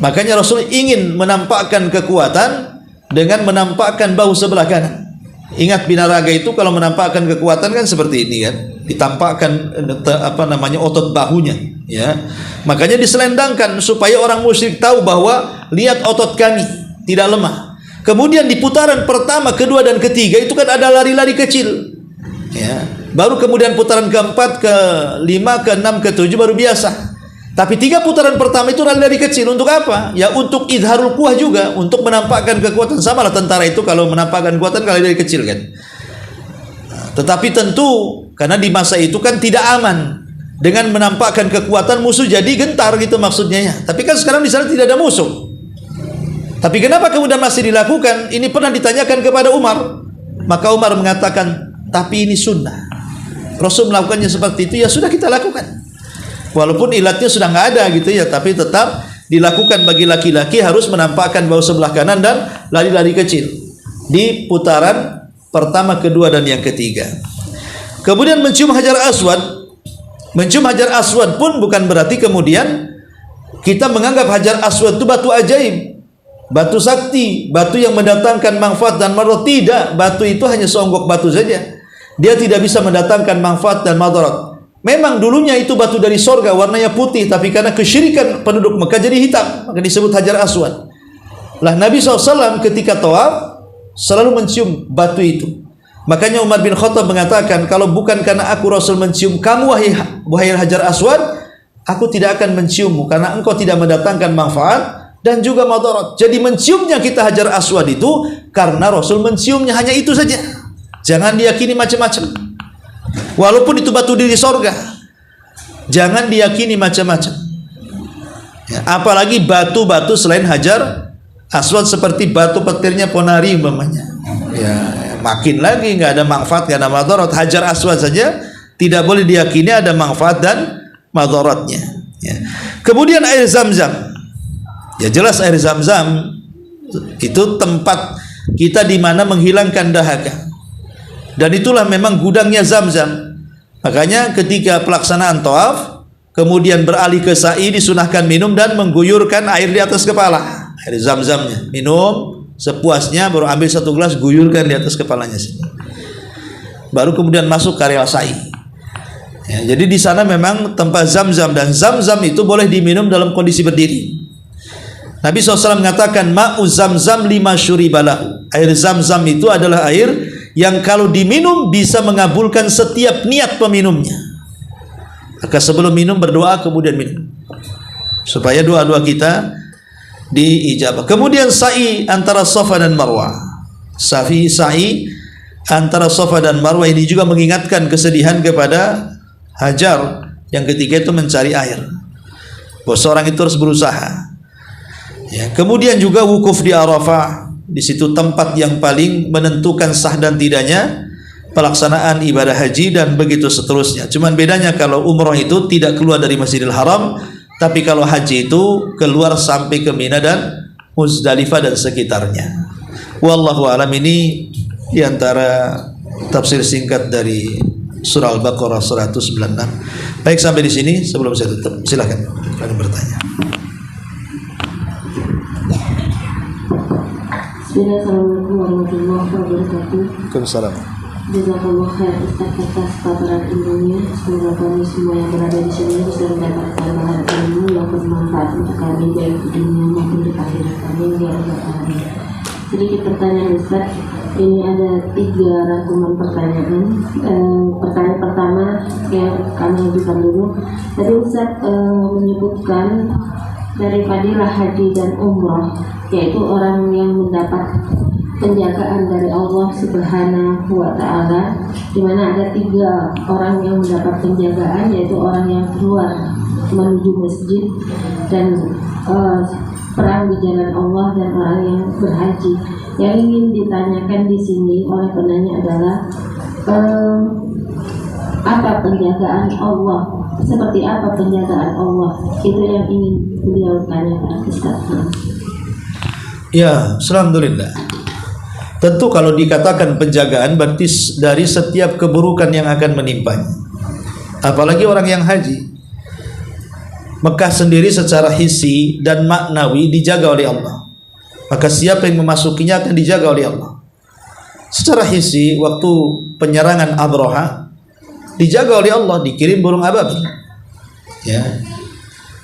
Makanya Rasul ingin menampakkan kekuatan dengan menampakkan bahu sebelah kanan. Ingat binaraga itu kalau menampakkan kekuatan kan seperti ini kan, ditampakkan otot bahunya, ya. Makanya diselendangkan supaya orang musyrik tahu bahwa lihat otot kami tidak lemah. Kemudian di putaran pertama, kedua dan ketiga itu kan ada lari-lari kecil, ya. Baru kemudian putaran keempat, kelima, keenam, ketujuh baru biasa. Tapi 3 putaran pertama itu lari-lari kecil. Untuk apa? Ya untuk idharul quwah juga, untuk menampakkan kekuatan. Sama lah tentara itu kalau menampakkan kekuatan kalau lari kecil kan. Tetapi tentu karena di masa itu kan tidak aman dengan menampakkan kekuatan, musuh jadi gentar gitu maksudnya ya. Tapi kan sekarang di sana tidak ada musuh. Tapi kenapa kemudian masih dilakukan? Ini pernah ditanyakan kepada Umar. Maka Umar mengatakan, tapi ini sunnah. Rasul melakukannya seperti itu, ya sudah kita lakukan. Walaupun ilatnya sudah nggak ada gitu ya, tapi tetap dilakukan bagi laki-laki harus menampakkan bahu sebelah kanan dan lari-lari kecil di putaran pertama, kedua dan yang ketiga. Kemudian mencium hajar aswad. Mencium hajar aswad pun bukan berarti kemudian kita menganggap hajar aswad itu batu ajaib, batu sakti, batu yang mendatangkan manfaat dan madarat. Tidak, batu itu hanya seonggok batu saja. Dia tidak bisa mendatangkan manfaat dan madarat. Memang dulunya itu batu dari sorga, warnanya putih, tapi karena kesyirikan penduduk Mekah jadi hitam, maka disebut hajar aswad. Lah Nabi SAW ketika tawaf selalu mencium batu itu. Makanya Umar bin Khattab mengatakan, kalau bukan karena aku Rasul mencium kamu wahai hajar aswad, aku tidak akan menciummu karena engkau tidak mendatangkan manfaat dan juga madarat. Jadi menciumnya kita hajar aswad itu karena Rasul menciumnya, hanya itu saja. Jangan diyakini macam-macam. Walaupun itu batu dari sorga, jangan diyakini macam-macam. Ya, apalagi batu-batu selain hajar aswad seperti batu petirnya Ponari umpamanya. Ya, makin lagi nggak ada manfaat, nggak ada madarat. Hajar aswad saja tidak boleh diyakini ada manfaat dan madaratnya. Ya. Kemudian air Zam-Zam. Ya jelas air Zam-Zam itu tempat kita di mana menghilangkan dahaga. Dan itulah memang gudangnya Zam-Zam. Makanya ketika pelaksanaan tawaf, kemudian beralih ke sa'i, disunahkan minum dan mengguyurkan air di atas kepala. Air Zam-Zamnya, minum sepuasnya, baru ambil 1 gelas, guyurkan di atas kepalanya sini. Baru kemudian masuk ke area sa'i. Ya, jadi di sana memang tempat Zam-Zam, dan Zam-Zam itu boleh diminum dalam kondisi berdiri. Nabi SAW mengatakan, ma'u Zam-Zam lima syuribalahu. Air Zam-Zam itu adalah air yang kalau diminum bisa mengabulkan setiap niat peminumnya. Maka sebelum minum berdoa, kemudian minum, supaya doa-doa kita diijabah. Kemudian sa'i antara Safa dan Marwah. Sa'i antara Safa dan Marwah ini juga mengingatkan kesedihan kepada Hajar yang ketika itu mencari air, bahwa seorang itu harus berusaha. Ya, kemudian juga wukuf di Arafah. Di situ tempat yang paling menentukan sah dan tidaknya pelaksanaan ibadah haji dan begitu seterusnya. Cuman bedanya kalau umroh itu tidak keluar dari Masjidil Haram, tapi kalau haji itu keluar sampai ke Mina dan Muzdalifah dan sekitarnya. Wallahu alam. Ini diantara tafsir singkat dari surah Al-Baqarah 196. Baik, sampai di sini. Sebelum saya tutup, silakan kalian bertanya. Assalamualaikum warahmatullahi wabarakatuh. Waalaikumsalam. Jazakallah khair Ustaz atas paparan ilmunya. Semoga kami semua yang berada di sini bisa mendapatkan bahan ilmu yang bermanfaat untuk kami baik di dunia maupun di akhirat kami ya rabbal alamin. Sedikit pertanyaan Ustaz. Ini ada 3 rangkuman pertanyaan. Pertanyaan pertama yang kami ajukan dulu. Tadi Ustaz menyebutkan dari fadilah haji dan umrah, yaitu orang yang mendapat penjagaan dari Allah Subhanahu wa Ta'ala, di mana ada 3 orang yang mendapat penjagaan, yaitu orang yang keluar menuju masjid dan perang di jalan Allah, dan orang yang berhaji. Yang ingin ditanyakan di sini oleh penanya adalah apa penjagaan Allah? Seperti apa penjagaan Allah? Itu yang ingin beliau tanyakan, Ustaz. Ya, alhamdulillah. Tentu kalau dikatakan penjagaan berarti dari setiap keburukan yang akan menimpanya. Apalagi orang yang haji. Mekah sendiri secara hissi dan maknawi dijaga oleh Allah. Maka siapa yang memasukinya akan dijaga oleh Allah. Secara hissi, waktu penyerangan Abraha dijaga oleh Allah, dikirim burung ababil. Ya.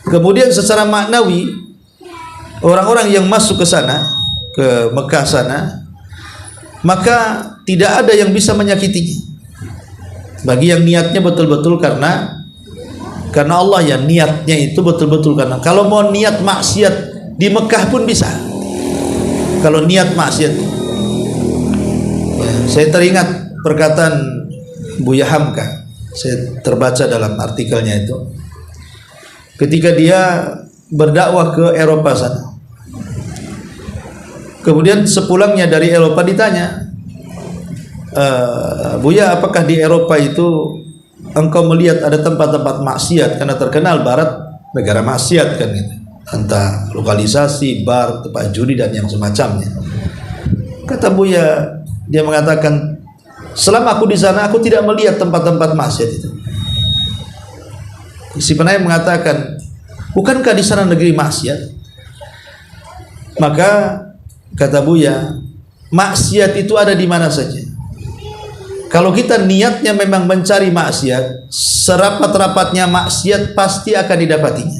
Kemudian secara maknawi, orang-orang yang masuk ke sana, ke Mekah sana, maka tidak ada yang bisa menyakitinya. Bagi yang niatnya betul-betul karena Allah ya, niatnya itu betul-betul karena. Kalau mau niat maksiat di Mekah pun bisa. Kalau niat maksiat. Ya, saya teringat perkataan Buya Hamka. Saya terbaca dalam artikelnya itu. Ketika dia berdakwah ke Eropa sana. Kemudian sepulangnya dari Eropa ditanya, Buya, apakah di Eropa itu engkau melihat ada tempat-tempat maksiat? Karena terkenal Barat negara maksiat kan gitu. Entah lokalisasi, bar, tempat judi dan yang semacamnya. Kata Buya, dia mengatakan, selama aku di sana aku tidak melihat tempat-tempat maksiat itu. Si penaik mengatakan, bukankah di sana negeri maksiat? Maka kata Buya, maksiat itu ada di mana saja. Kalau kita niatnya memang mencari maksiat, serapat-rapatnya maksiat pasti akan didapatinya.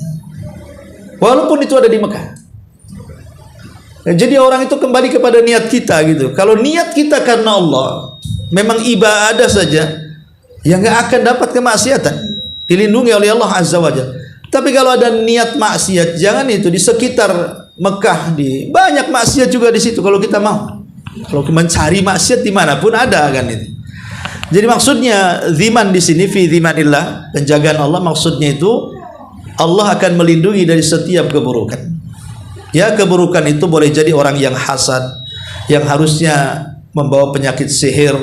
Walaupun itu ada di Mekah. Jadi orang itu kembali kepada niat kita gitu. Kalau niat kita karena Allah, memang ibadah saja, yang nggak akan dapat kemaksiatan, dilindungi oleh Allah Azza wa Jalla. Tapi kalau ada niat maksiat, jangan itu di sekitar Mekah, di banyak maksiat juga di situ. Kalau kita mau, kalau mencari maksiat dimanapun ada kan itu. Jadi maksudnya ziman di sini fi zimanillah, penjagaan Allah, maksudnya itu Allah akan melindungi dari setiap keburukan. Ya, keburukan itu boleh jadi orang yang hasad, yang harusnya membawa penyakit sihir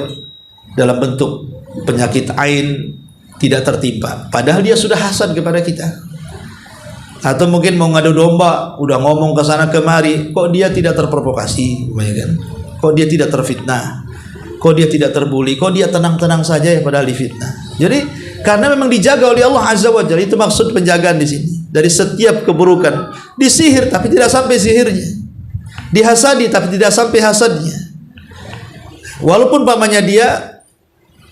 dalam bentuk penyakit ain tidak tertimpa, padahal dia sudah hasad kepada kita. Atau mungkin mau ngadu domba, udah ngomong ke sana kemari, kok dia tidak terprovokasi, kan? Kok dia tidak terfitnah, kok dia tidak terbuli, kok dia tenang-tenang saja ya padahal difitnah. Jadi karena memang dijaga oleh Allah Azza wa Jalla, itu maksud penjagaan di sini. Dari setiap keburukan, disihir tapi tidak sampai sihirnya, dihasadi tapi tidak sampai hasadnya. Walaupun pamannya dia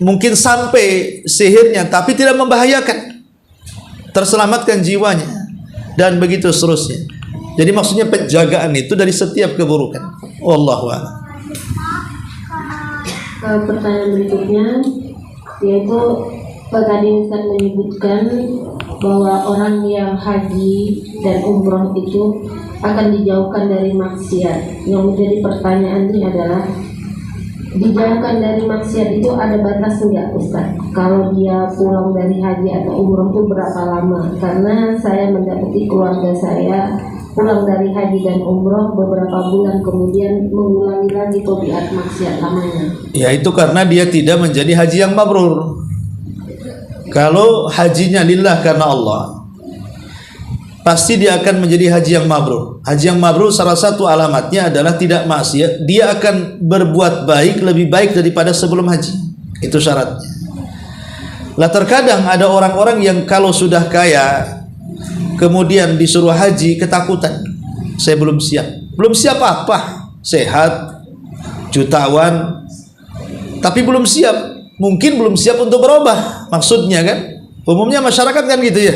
mungkin sampai sihirnya tapi tidak membahayakan, terselamatkan jiwanya, dan begitu seterusnya. Jadi maksudnya penjagaan itu dari setiap keburukan. Wallahu a'lam. Pertanyaan berikutnya yaitu tadi Ustaz menyebutkan bahwa orang yang haji dan umroh itu akan dijauhkan dari maksiat. Yang menjadi pertanyaan ini adalah, dijauhkan dari maksiat itu ada batas enggak Ustaz? Kalau dia pulang dari haji atau umroh itu berapa lama? Karena saya mendapati keluarga saya pulang dari haji dan umroh beberapa bulan kemudian mengulangi lagi tabiat maksiat lamanya. Ya, itu karena dia tidak menjadi haji yang mabrur. Kalau hajinya lillah karena Allah, pasti dia akan menjadi haji yang mabrur. Haji yang mabrur salah satu alamatnya adalah tidak maksiat. Dia akan berbuat baik, lebih baik daripada sebelum haji. Itu syaratnya. Lah terkadang ada orang-orang yang kalau sudah kaya kemudian disuruh haji ketakutan. Saya belum siap. Belum siap apa? Sehat, jutawan, tapi belum siap. Mungkin belum siap untuk berubah. Maksudnya kan, umumnya masyarakat kan gitu ya.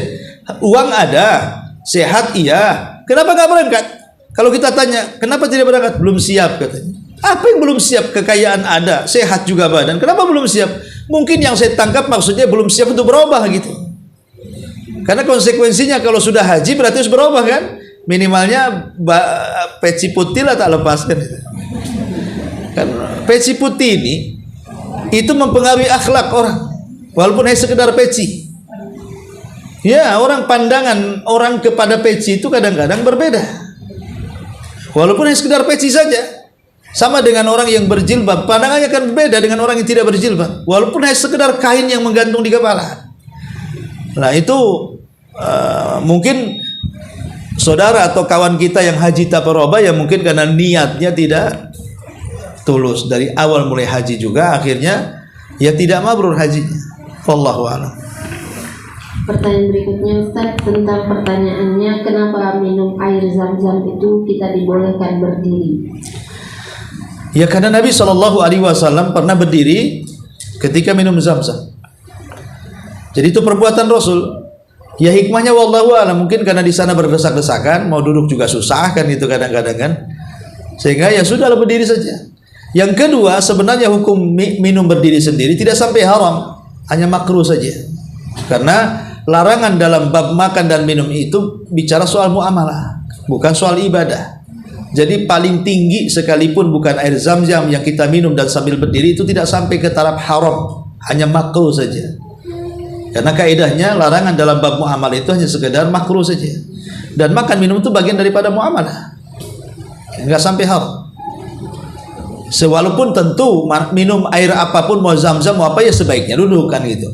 Uang ada, sehat iya, kenapa nggak berangkat? Kalau kita tanya, kenapa tidak berangkat? Belum siap katanya. Apa yang belum siap? Kekayaan ada, sehat juga badan, kenapa belum siap? Mungkin yang saya tangkap maksudnya belum siap untuk berubah gitu. Karena konsekuensinya kalau sudah haji berarti harus berubah kan? Minimalnya peci putih lah tak lepaskan. Kan peci putih ini itu mempengaruhi akhlak orang, walaupun hanya sekedar peci. Ya, orang pandangan orang kepada peci itu kadang-kadang berbeda, walaupun hanya sekedar peci saja. Sama dengan orang yang berjilbab, pandangannya kan berbeda dengan orang yang tidak berjilbab, walaupun hanya sekedar kain yang menggantung di kepala. Nah itu mungkin saudara atau kawan kita yang haji tabaroba, ya mungkin karena niatnya tidak tulus dari awal mulai haji juga, akhirnya ya tidak mabrur hajinya. Wallahu a'lam. Pertanyaan berikutnya Ustaz, tentang pertanyaannya kenapa minum air zam-zam itu kita dibolehkan berdiri? Ya karena Nabi SAW pernah berdiri ketika minum zam-zam. Jadi itu perbuatan Rasul. Ya hikmahnya wallahu a'lam, mungkin karena di sana berdesak-desakan, mau duduk juga susah kan itu kadang-kadang kan. Sehingga ya sudahlah berdiri saja. Yang kedua, sebenarnya hukum minum berdiri sendiri tidak sampai haram, hanya makruh saja. Karena larangan dalam bab makan dan minum itu bicara soal muamalah, bukan soal ibadah. Jadi paling tinggi sekalipun bukan air zam-zam yang kita minum dan sambil berdiri itu tidak sampai ke taraf haram, hanya makruh saja. Karena kaidahnya larangan dalam bab muamalah itu hanya sekedar makruh saja. Dan makan minum itu bagian daripada muamalah, enggak sampai haram. Sewalaupun tentu minum air apapun, mau zam-zam mau apa, ya sebaiknya duduk kan gitu.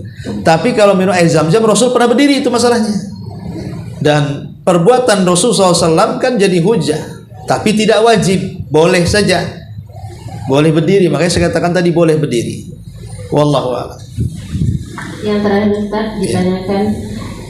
Tapi kalau minum air zam-zam, Rasul pernah berdiri, itu masalahnya. Dan perbuatan Rasul SAW kan jadi hujah, tapi tidak wajib, boleh saja, boleh berdiri. Makanya saya katakan tadi boleh berdiri. Wallahu a'lam. Yang terakhir Ustaz, ditanyakan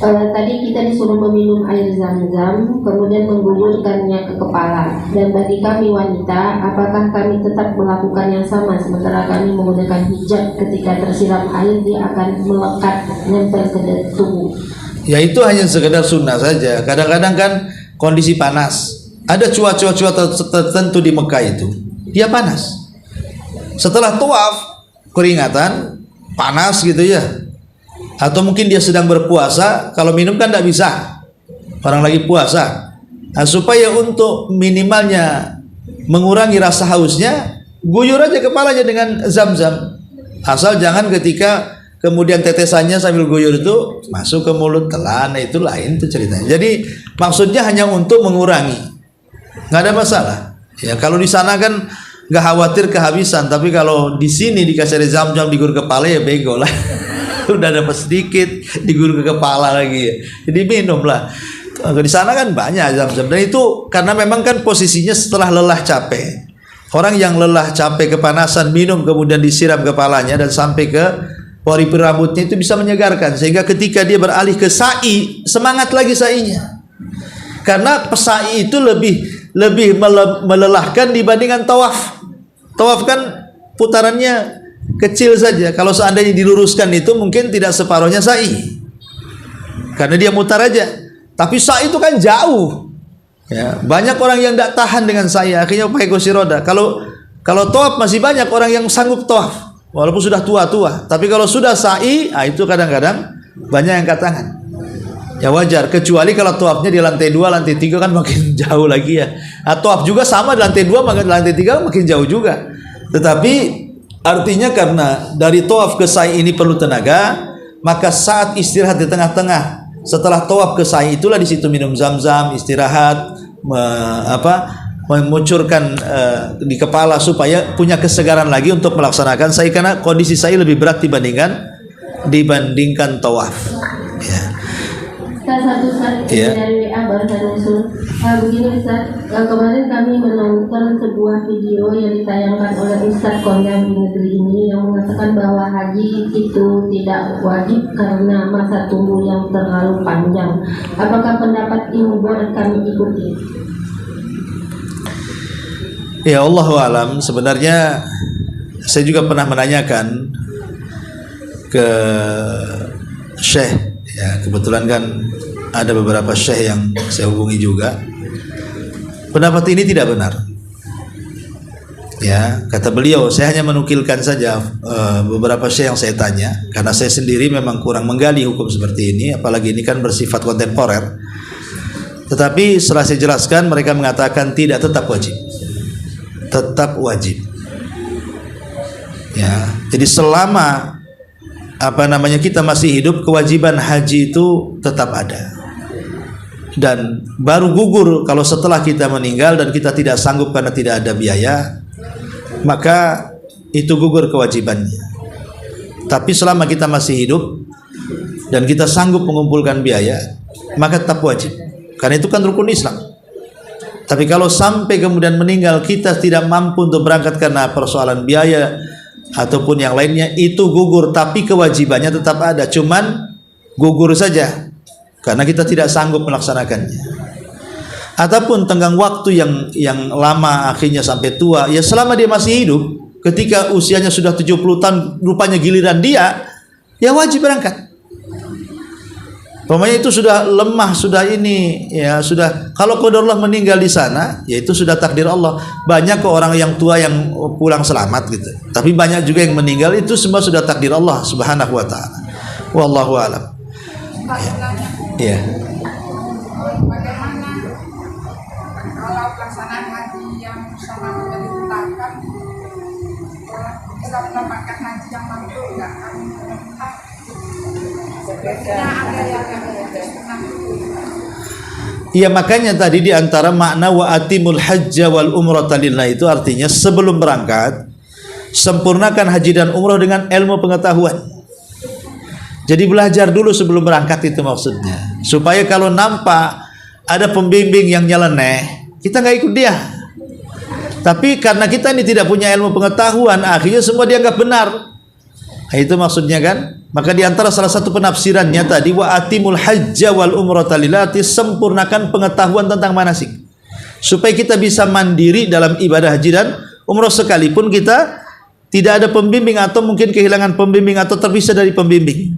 tadi kita disuruh meminum air zam-zam kemudian menggugurkannya ke kepala, dan bagi kami wanita, apakah kami tetap melakukan yang sama sementara kami menggunakan hijab? Ketika tersiram air dia akan melekat nempel ke tubuh. Ya itu hanya sekedar sunnah saja. Kadang-kadang kan kondisi panas, ada cuaca tertentu di Mekah itu dia panas. Setelah tawaf keringatan, panas gitu ya. Atau mungkin dia sedang berpuasa, kalau minum kan tidak bisa, orang lagi puasa. Nah, supaya untuk minimalnya mengurangi rasa hausnya, guyur aja kepalanya dengan zam-zam. Asal jangan ketika kemudian tetesannya sambil guyur itu masuk ke mulut, telan, itu lain itu ceritanya. Jadi maksudnya hanya untuk mengurangi, nggak ada masalah. Ya kalau di sana kan nggak khawatir kehabisan, tapi kalau di sini dikasih zam-zam diguyur kepala ya bego lah. Udah dapat sedikit diguyur ke kepala lagi ya. Jadi minumlah. Di sana kan banyak zam-zam, dan itu karena memang kan posisinya setelah lelah capek. Orang yang lelah capek kepanasan minum kemudian disiram kepalanya dan sampai ke pori-pori rambutnya, itu bisa menyegarkan, sehingga ketika dia beralih ke sa'i, semangat lagi sa'inya. Karena pesai itu lebih melelahkan dibandingkan tawaf. Tawaf kan putarannya kecil saja. Kalau seandainya diluruskan itu mungkin tidak separuhnya sa'i, karena dia mutar aja. Tapi sa'i itu kan jauh ya. Banyak orang yang tidak tahan dengan sa'i, akhirnya pakai kursi roda. Kalau tawaf masih banyak orang yang sanggup tawaf walaupun sudah tua-tua. Tapi kalau sudah sa'i, itu kadang-kadang banyak yang angkat tangan. Ya wajar, kecuali kalau tawafnya di lantai 2, lantai 3 kan makin jauh lagi ya. Tawaf juga sama di lantai 2, maka di lantai 3 makin jauh juga. Tetapi artinya karena dari tawaf ke sa'i ini perlu tenaga, maka saat istirahat di tengah-tengah setelah tawaf ke sa'i itulah di situ minum zam-zam, istirahat, mengucurkan di kepala supaya punya kesegaran lagi untuk melaksanakan sa'i, karena kondisi sa'i lebih berat dibandingkan tawaf. Ya. Ustaz, satu saat dari WA barusan muncul. Begini Ustaz, kemarin kami menonton sebuah video yang ditayangkan oleh Ustaz Kondang di negeri ini yang mengatakan bahwa haji itu tidak wajib karena masa tunggu yang terlalu panjang. Apakah pendapat ini boleh kami ikuti? Ya Allahu a'lam. Sebenarnya saya juga pernah menanyakan ke Syekh. Ya, kebetulan kan ada beberapa syekh yang saya hubungi juga. Pendapat ini tidak benar. Ya, kata beliau, saya hanya menukilkan saja beberapa syekh yang saya tanya, karena saya sendiri memang kurang menggali hukum seperti ini, apalagi ini kan bersifat kontemporer. Tetapi setelah saya jelaskan, mereka mengatakan tidak, tetap wajib. Tetap wajib. Ya, jadi selama kita masih hidup, kewajiban haji itu tetap ada. Dan baru gugur kalau setelah kita meninggal dan kita tidak sanggup karena tidak ada biaya, maka itu gugur kewajibannya. Tapi selama kita masih hidup dan kita sanggup mengumpulkan biaya, maka tetap wajib. karena itu kan rukun Islam. Tapi kalau sampai kemudian meninggal kita tidak mampu untuk berangkat karena persoalan biaya ataupun yang lainnya, itu gugur, tapi kewajibannya tetap ada, cuman gugur saja karena kita tidak sanggup melaksanakannya. Ataupun tenggang waktu yang lama akhirnya sampai tua, ya selama dia masih hidup, ketika usianya sudah 70 tahun rupanya giliran dia, ya wajib berangkat. Pokoknya itu sudah lemah, sudah ini, ya sudah. Kalau qadarullah meninggal di sana, ya itu sudah takdir Allah. Banyak kok orang yang tua yang pulang selamat gitu. Tapi banyak juga yang meninggal, itu semua sudah takdir Allah Subhanahu wa taala. Wallahu a'lam. Ya. Bagaimana kalau pelaksanaan haji yang sama memerintahkan bisa mendapatkan haji yang mampu enggak? Iya, makanya tadi di antara makna wa atimul hajja wal umrata lillah itu artinya sebelum berangkat sempurnakan haji dan umrah dengan ilmu pengetahuan. Jadi belajar dulu sebelum berangkat, itu maksudnya. Supaya kalau nampak ada pembimbing yang nyeleneh, kita nggak ikut dia. Tapi karena kita ini tidak punya ilmu pengetahuan, akhirnya semua dianggap benar. Nah, itu maksudnya kan? Maka di antara salah satu penafsirannya tadi wa atimul hajja wal umrata lillah, sempurnakan pengetahuan tentang manasik. Supaya kita bisa mandiri dalam ibadah haji dan umrah sekalipun kita tidak ada pembimbing atau mungkin kehilangan pembimbing atau terpisah dari pembimbing.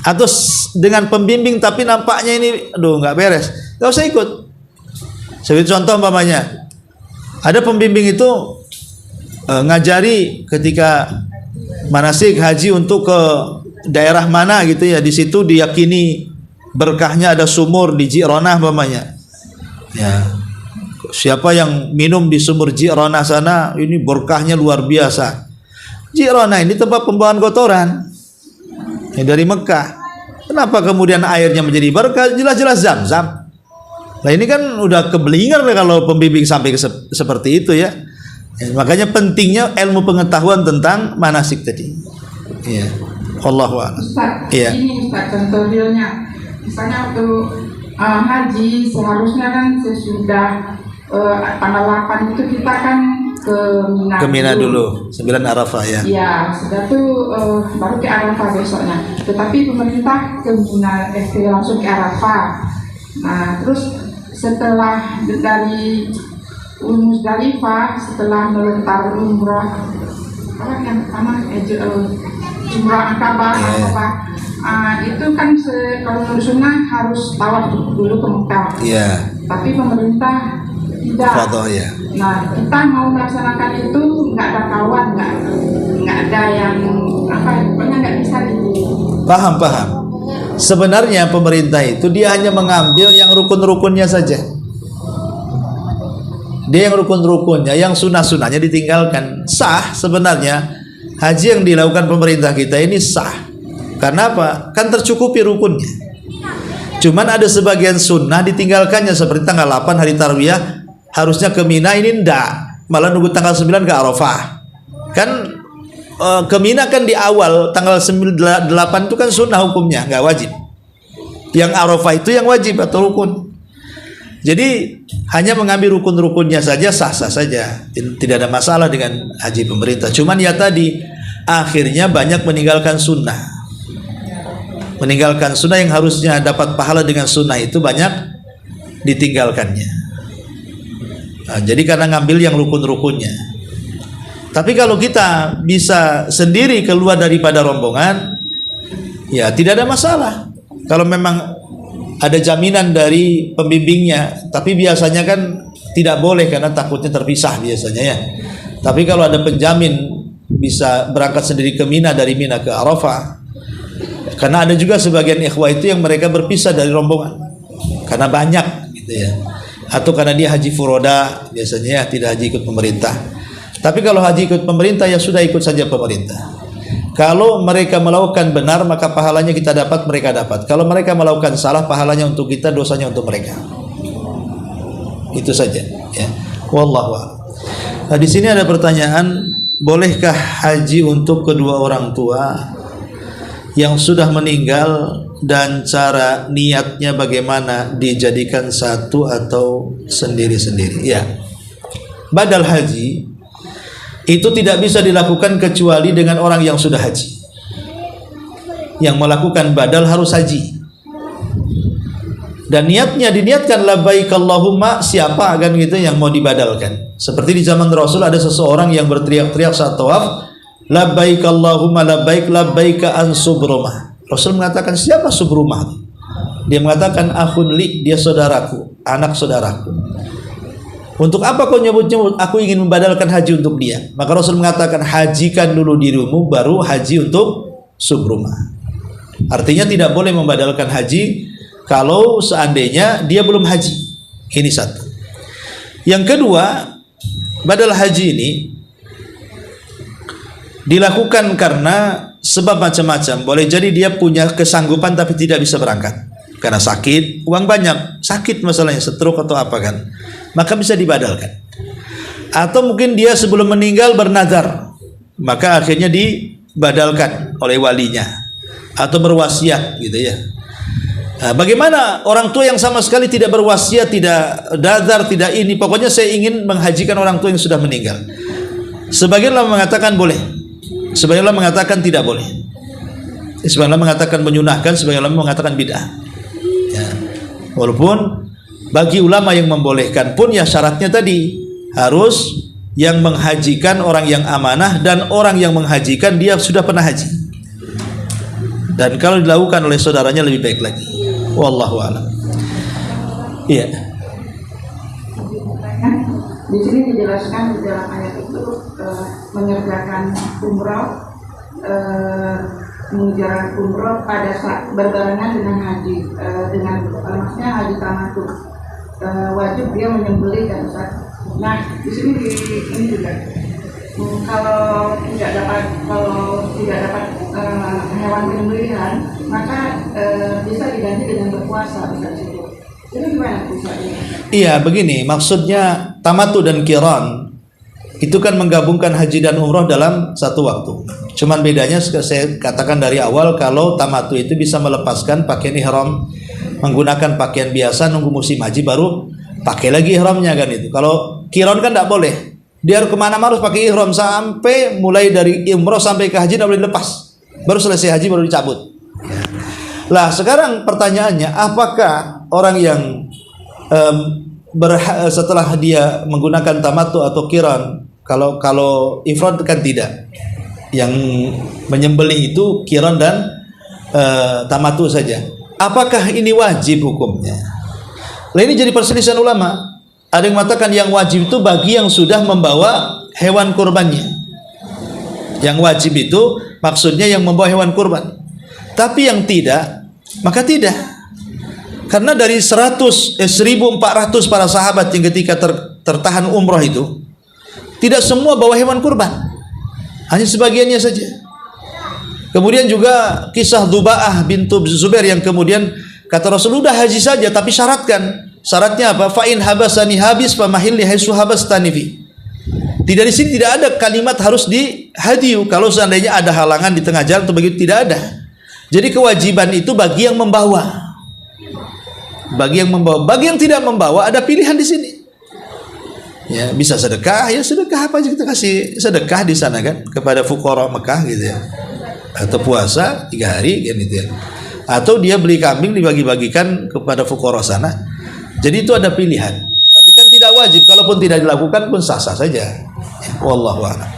Atau dengan pembimbing tapi nampaknya ini aduh nggak beres, nggak usah ikut. Seperti contoh umpamanya ada pembimbing itu ngajari ketika manasik haji untuk ke daerah mana gitu ya, di situ diyakini berkahnya, ada sumur di Ji'ronah umpamanya. Ya, siapa yang minum di sumur Ji'ronah sana ini berkahnya luar biasa. Ji'ronah ini tempat pembuangan kotoran dari Mekah. Kenapa kemudian airnya menjadi berkah? Jelas-jelas Zam-Zam. Nah ini kan udah keblinger kalau pembimbing sampai seperti itu ya. Makanya pentingnya ilmu pengetahuan tentang manasik tadi. Iya. Allahu a'lam. Ustaz, Iya. ini Ustaz contoh realnya. Misalnya waktu haji seharusnya kan sesudah tanggal 8 itu kita kan ke Mina dulu, 9 Arafah ya. Ya, sudah tuh baru ke Arafah besoknya. Tetapi pemerintah ke Mina, langsung ke Arafah. Nah, terus setelah dari Musdalifah, setelah melontar umrah, apa yang pertama umrah Akabah, itu kan kalau menurut sunnah harus tawaf dulu ke Mekah. Iya. Tapi pemerintah tidak. Fadhah ya. Nah, kita mau melaksanakan itu nggak ada kawan, nggak ada yang pokoknya nggak bisa gitu. Paham. Sebenarnya pemerintah itu dia hanya mengambil yang rukun-rukunnya saja. Dia yang rukun-rukunnya, yang sunnah-sunnahnya ditinggalkan. Sah sebenarnya haji yang dilakukan pemerintah kita ini sah. Karena apa? Kan tercukupi rukunnya. Cuman ada sebagian sunnah ditinggalkannya, seperti tanggal 8 hari Tarwiyah harusnya ke Mina, ini ndak, malah nunggu tanggal 9 ke Arafah. Kan ke Mina kan di awal tanggal 8 itu kan sunnah hukumnya, nggak wajib. Yang Arafah itu yang wajib atau rukun. Jadi hanya mengambil rukun-rukunnya saja sah-sah saja, tidak ada masalah dengan haji pemerintah. Cuman ya tadi akhirnya banyak meninggalkan sunnah. Meninggalkan sunnah yang harusnya dapat pahala dengan sunnah itu banyak ditinggalkannya. Nah, jadi karena ngambil yang rukun-rukunnya. Tapi kalau kita bisa sendiri keluar daripada rombongan, ya tidak ada masalah. Kalau memang ada jaminan dari pembimbingnya, tapi biasanya kan tidak boleh karena takutnya terpisah biasanya ya. Tapi kalau ada penjamin bisa berangkat sendiri ke Mina, dari Mina ke Arafah. Karena ada juga sebagian ikhwah itu yang mereka berpisah dari rombongan karena banyak gitu ya. Atau karena dia haji furoda biasanya ya, tidak haji ikut pemerintah. Tapi kalau haji ikut pemerintah ya sudah ikut saja pemerintah. Kalau mereka melakukan benar maka pahalanya kita dapat, mereka dapat. Kalau mereka melakukan salah, pahalanya untuk kita, dosanya untuk mereka. Itu saja ya. Wallahu a'lam. Nah, di sini ada pertanyaan, bolehkah haji untuk kedua orang tua yang sudah meninggal dan cara niatnya bagaimana, dijadikan satu atau sendiri-sendiri? Ya, badal haji itu tidak bisa dilakukan kecuali dengan orang yang sudah haji. Yang melakukan badal harus haji. Dan niatnya diniatkan labbaik Allahumma, siapa kan gitu yang mau dibadalkan. Seperti di zaman Rasul ada seseorang yang berteriak-teriak saat tawaf, labbaik Allahumma labbaik labbaika an Subrumah. Rasul mengatakan, siapa Subrumah? Dia mengatakan, akhun li, dia saudaraku, anak saudaraku. Untuk apa kau nyebut-nyebut? Aku ingin membadalkan haji untuk dia. Maka Rasul mengatakan, hajikan dulu dirimu, baru haji untuk Subrumah. Artinya tidak boleh membadalkan haji kalau seandainya dia belum haji. Ini satu. Yang kedua, badal haji ini dilakukan karena sebab macam-macam. Boleh jadi dia punya kesanggupan tapi tidak bisa berangkat karena sakit, uang banyak, sakit masalahnya, stroke atau apa kan, maka bisa dibadalkan. Atau mungkin dia sebelum meninggal bernazar, maka akhirnya dibadalkan oleh walinya, atau berwasiat gitu ya. Nah, bagaimana orang tua yang sama sekali tidak berwasiat, tidak nazar, tidak ini, pokoknya saya ingin menghajikan orang tua yang sudah meninggal. Sebagian ulama mengatakan boleh, sebagian ulama mengatakan tidak boleh, sebagian ulama mengatakan menyunahkan, sebagian ulama mengatakan bid'ah. Ya. Walaupun bagi ulama yang membolehkan pun ya syaratnya tadi harus yang menghajikan orang yang amanah, dan orang yang menghajikan dia sudah pernah haji. Dan kalau dilakukan oleh saudaranya lebih baik lagi. Wallahu a'lam. Iya. Di sini dijelaskan di dalam ayat itu mengerjakan umroh, mengerjakan umroh pada saat berbarengan dengan haji, dengan maksudnya haji tamattu, wajib dia menyembelih kan Ustaz. Nah di sini ini juga kalau tidak dapat hewan penyembelihan, maka bisa diganti dengan berpuasa. Itu gimana puasanya? Iya, begini maksudnya, tamattu dan qiran itu kan menggabungkan haji dan umroh dalam satu waktu. Cuman bedanya saya katakan dari awal, kalau tamattu itu bisa melepaskan pakaian ihram, menggunakan pakaian biasa, nunggu musim haji baru pakai lagi ihramnya kan itu. Kalau qiran kan tidak boleh. Dia kemana-mana harus pakai ihram sampai mulai dari umroh sampai ke haji tidak boleh dilepas. Baru selesai haji baru dicabut. Lah sekarang pertanyaannya, apakah orang yang setelah dia menggunakan tamattu atau qiran, kalau ifrad kan tidak, yang menyembelih itu qiran dan tamattu saja, apakah ini wajib hukumnya? Lah ini jadi perselisihan ulama. Ada yang mengatakan yang wajib itu bagi yang sudah membawa hewan kurbannya. Yang wajib itu maksudnya yang membawa hewan kurban. Tapi yang tidak, maka tidak. Karena dari 1.400 para sahabat yang ketika tertahan umroh itu, tidak semua bawa hewan kurban, hanya sebagiannya saja. Kemudian juga kisah Dzuba'ah bintu Zubair yang kemudian kata Rasul, udah haji saja tapi syaratnya apa? Fa'in habasani habis famahilli haisu habastani fi. Tidak, di sini tidak ada kalimat harus dihadiu. Kalau seandainya ada halangan di tengah jalan atau begitu, tidak ada. Jadi kewajiban itu bagi yang membawa. Bagi yang membawa, bagi yang tidak membawa ada pilihan di sini. Ya, bisa sedekah, ya sedekah apa aja kita kasih sedekah di sana kan kepada fuqara Mekah gitu ya. Atau puasa 3 hari kan gitu ya. Atau dia beli kambing dibagi-bagikan kepada fuqara sana. Jadi itu ada pilihan. Tapi kan tidak wajib, kalaupun tidak dilakukan pun sah-sah saja. Wallahu a'lam.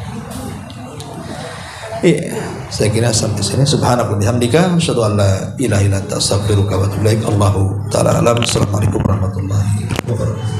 Saya kira sampai sini. Subhanallah bihamdika asyhadu an la ilaha illa anta astaghfiruka wa atubu ilaik. Allahu taala alam. Assalamualaikum warahmatullahi wabarakatuh.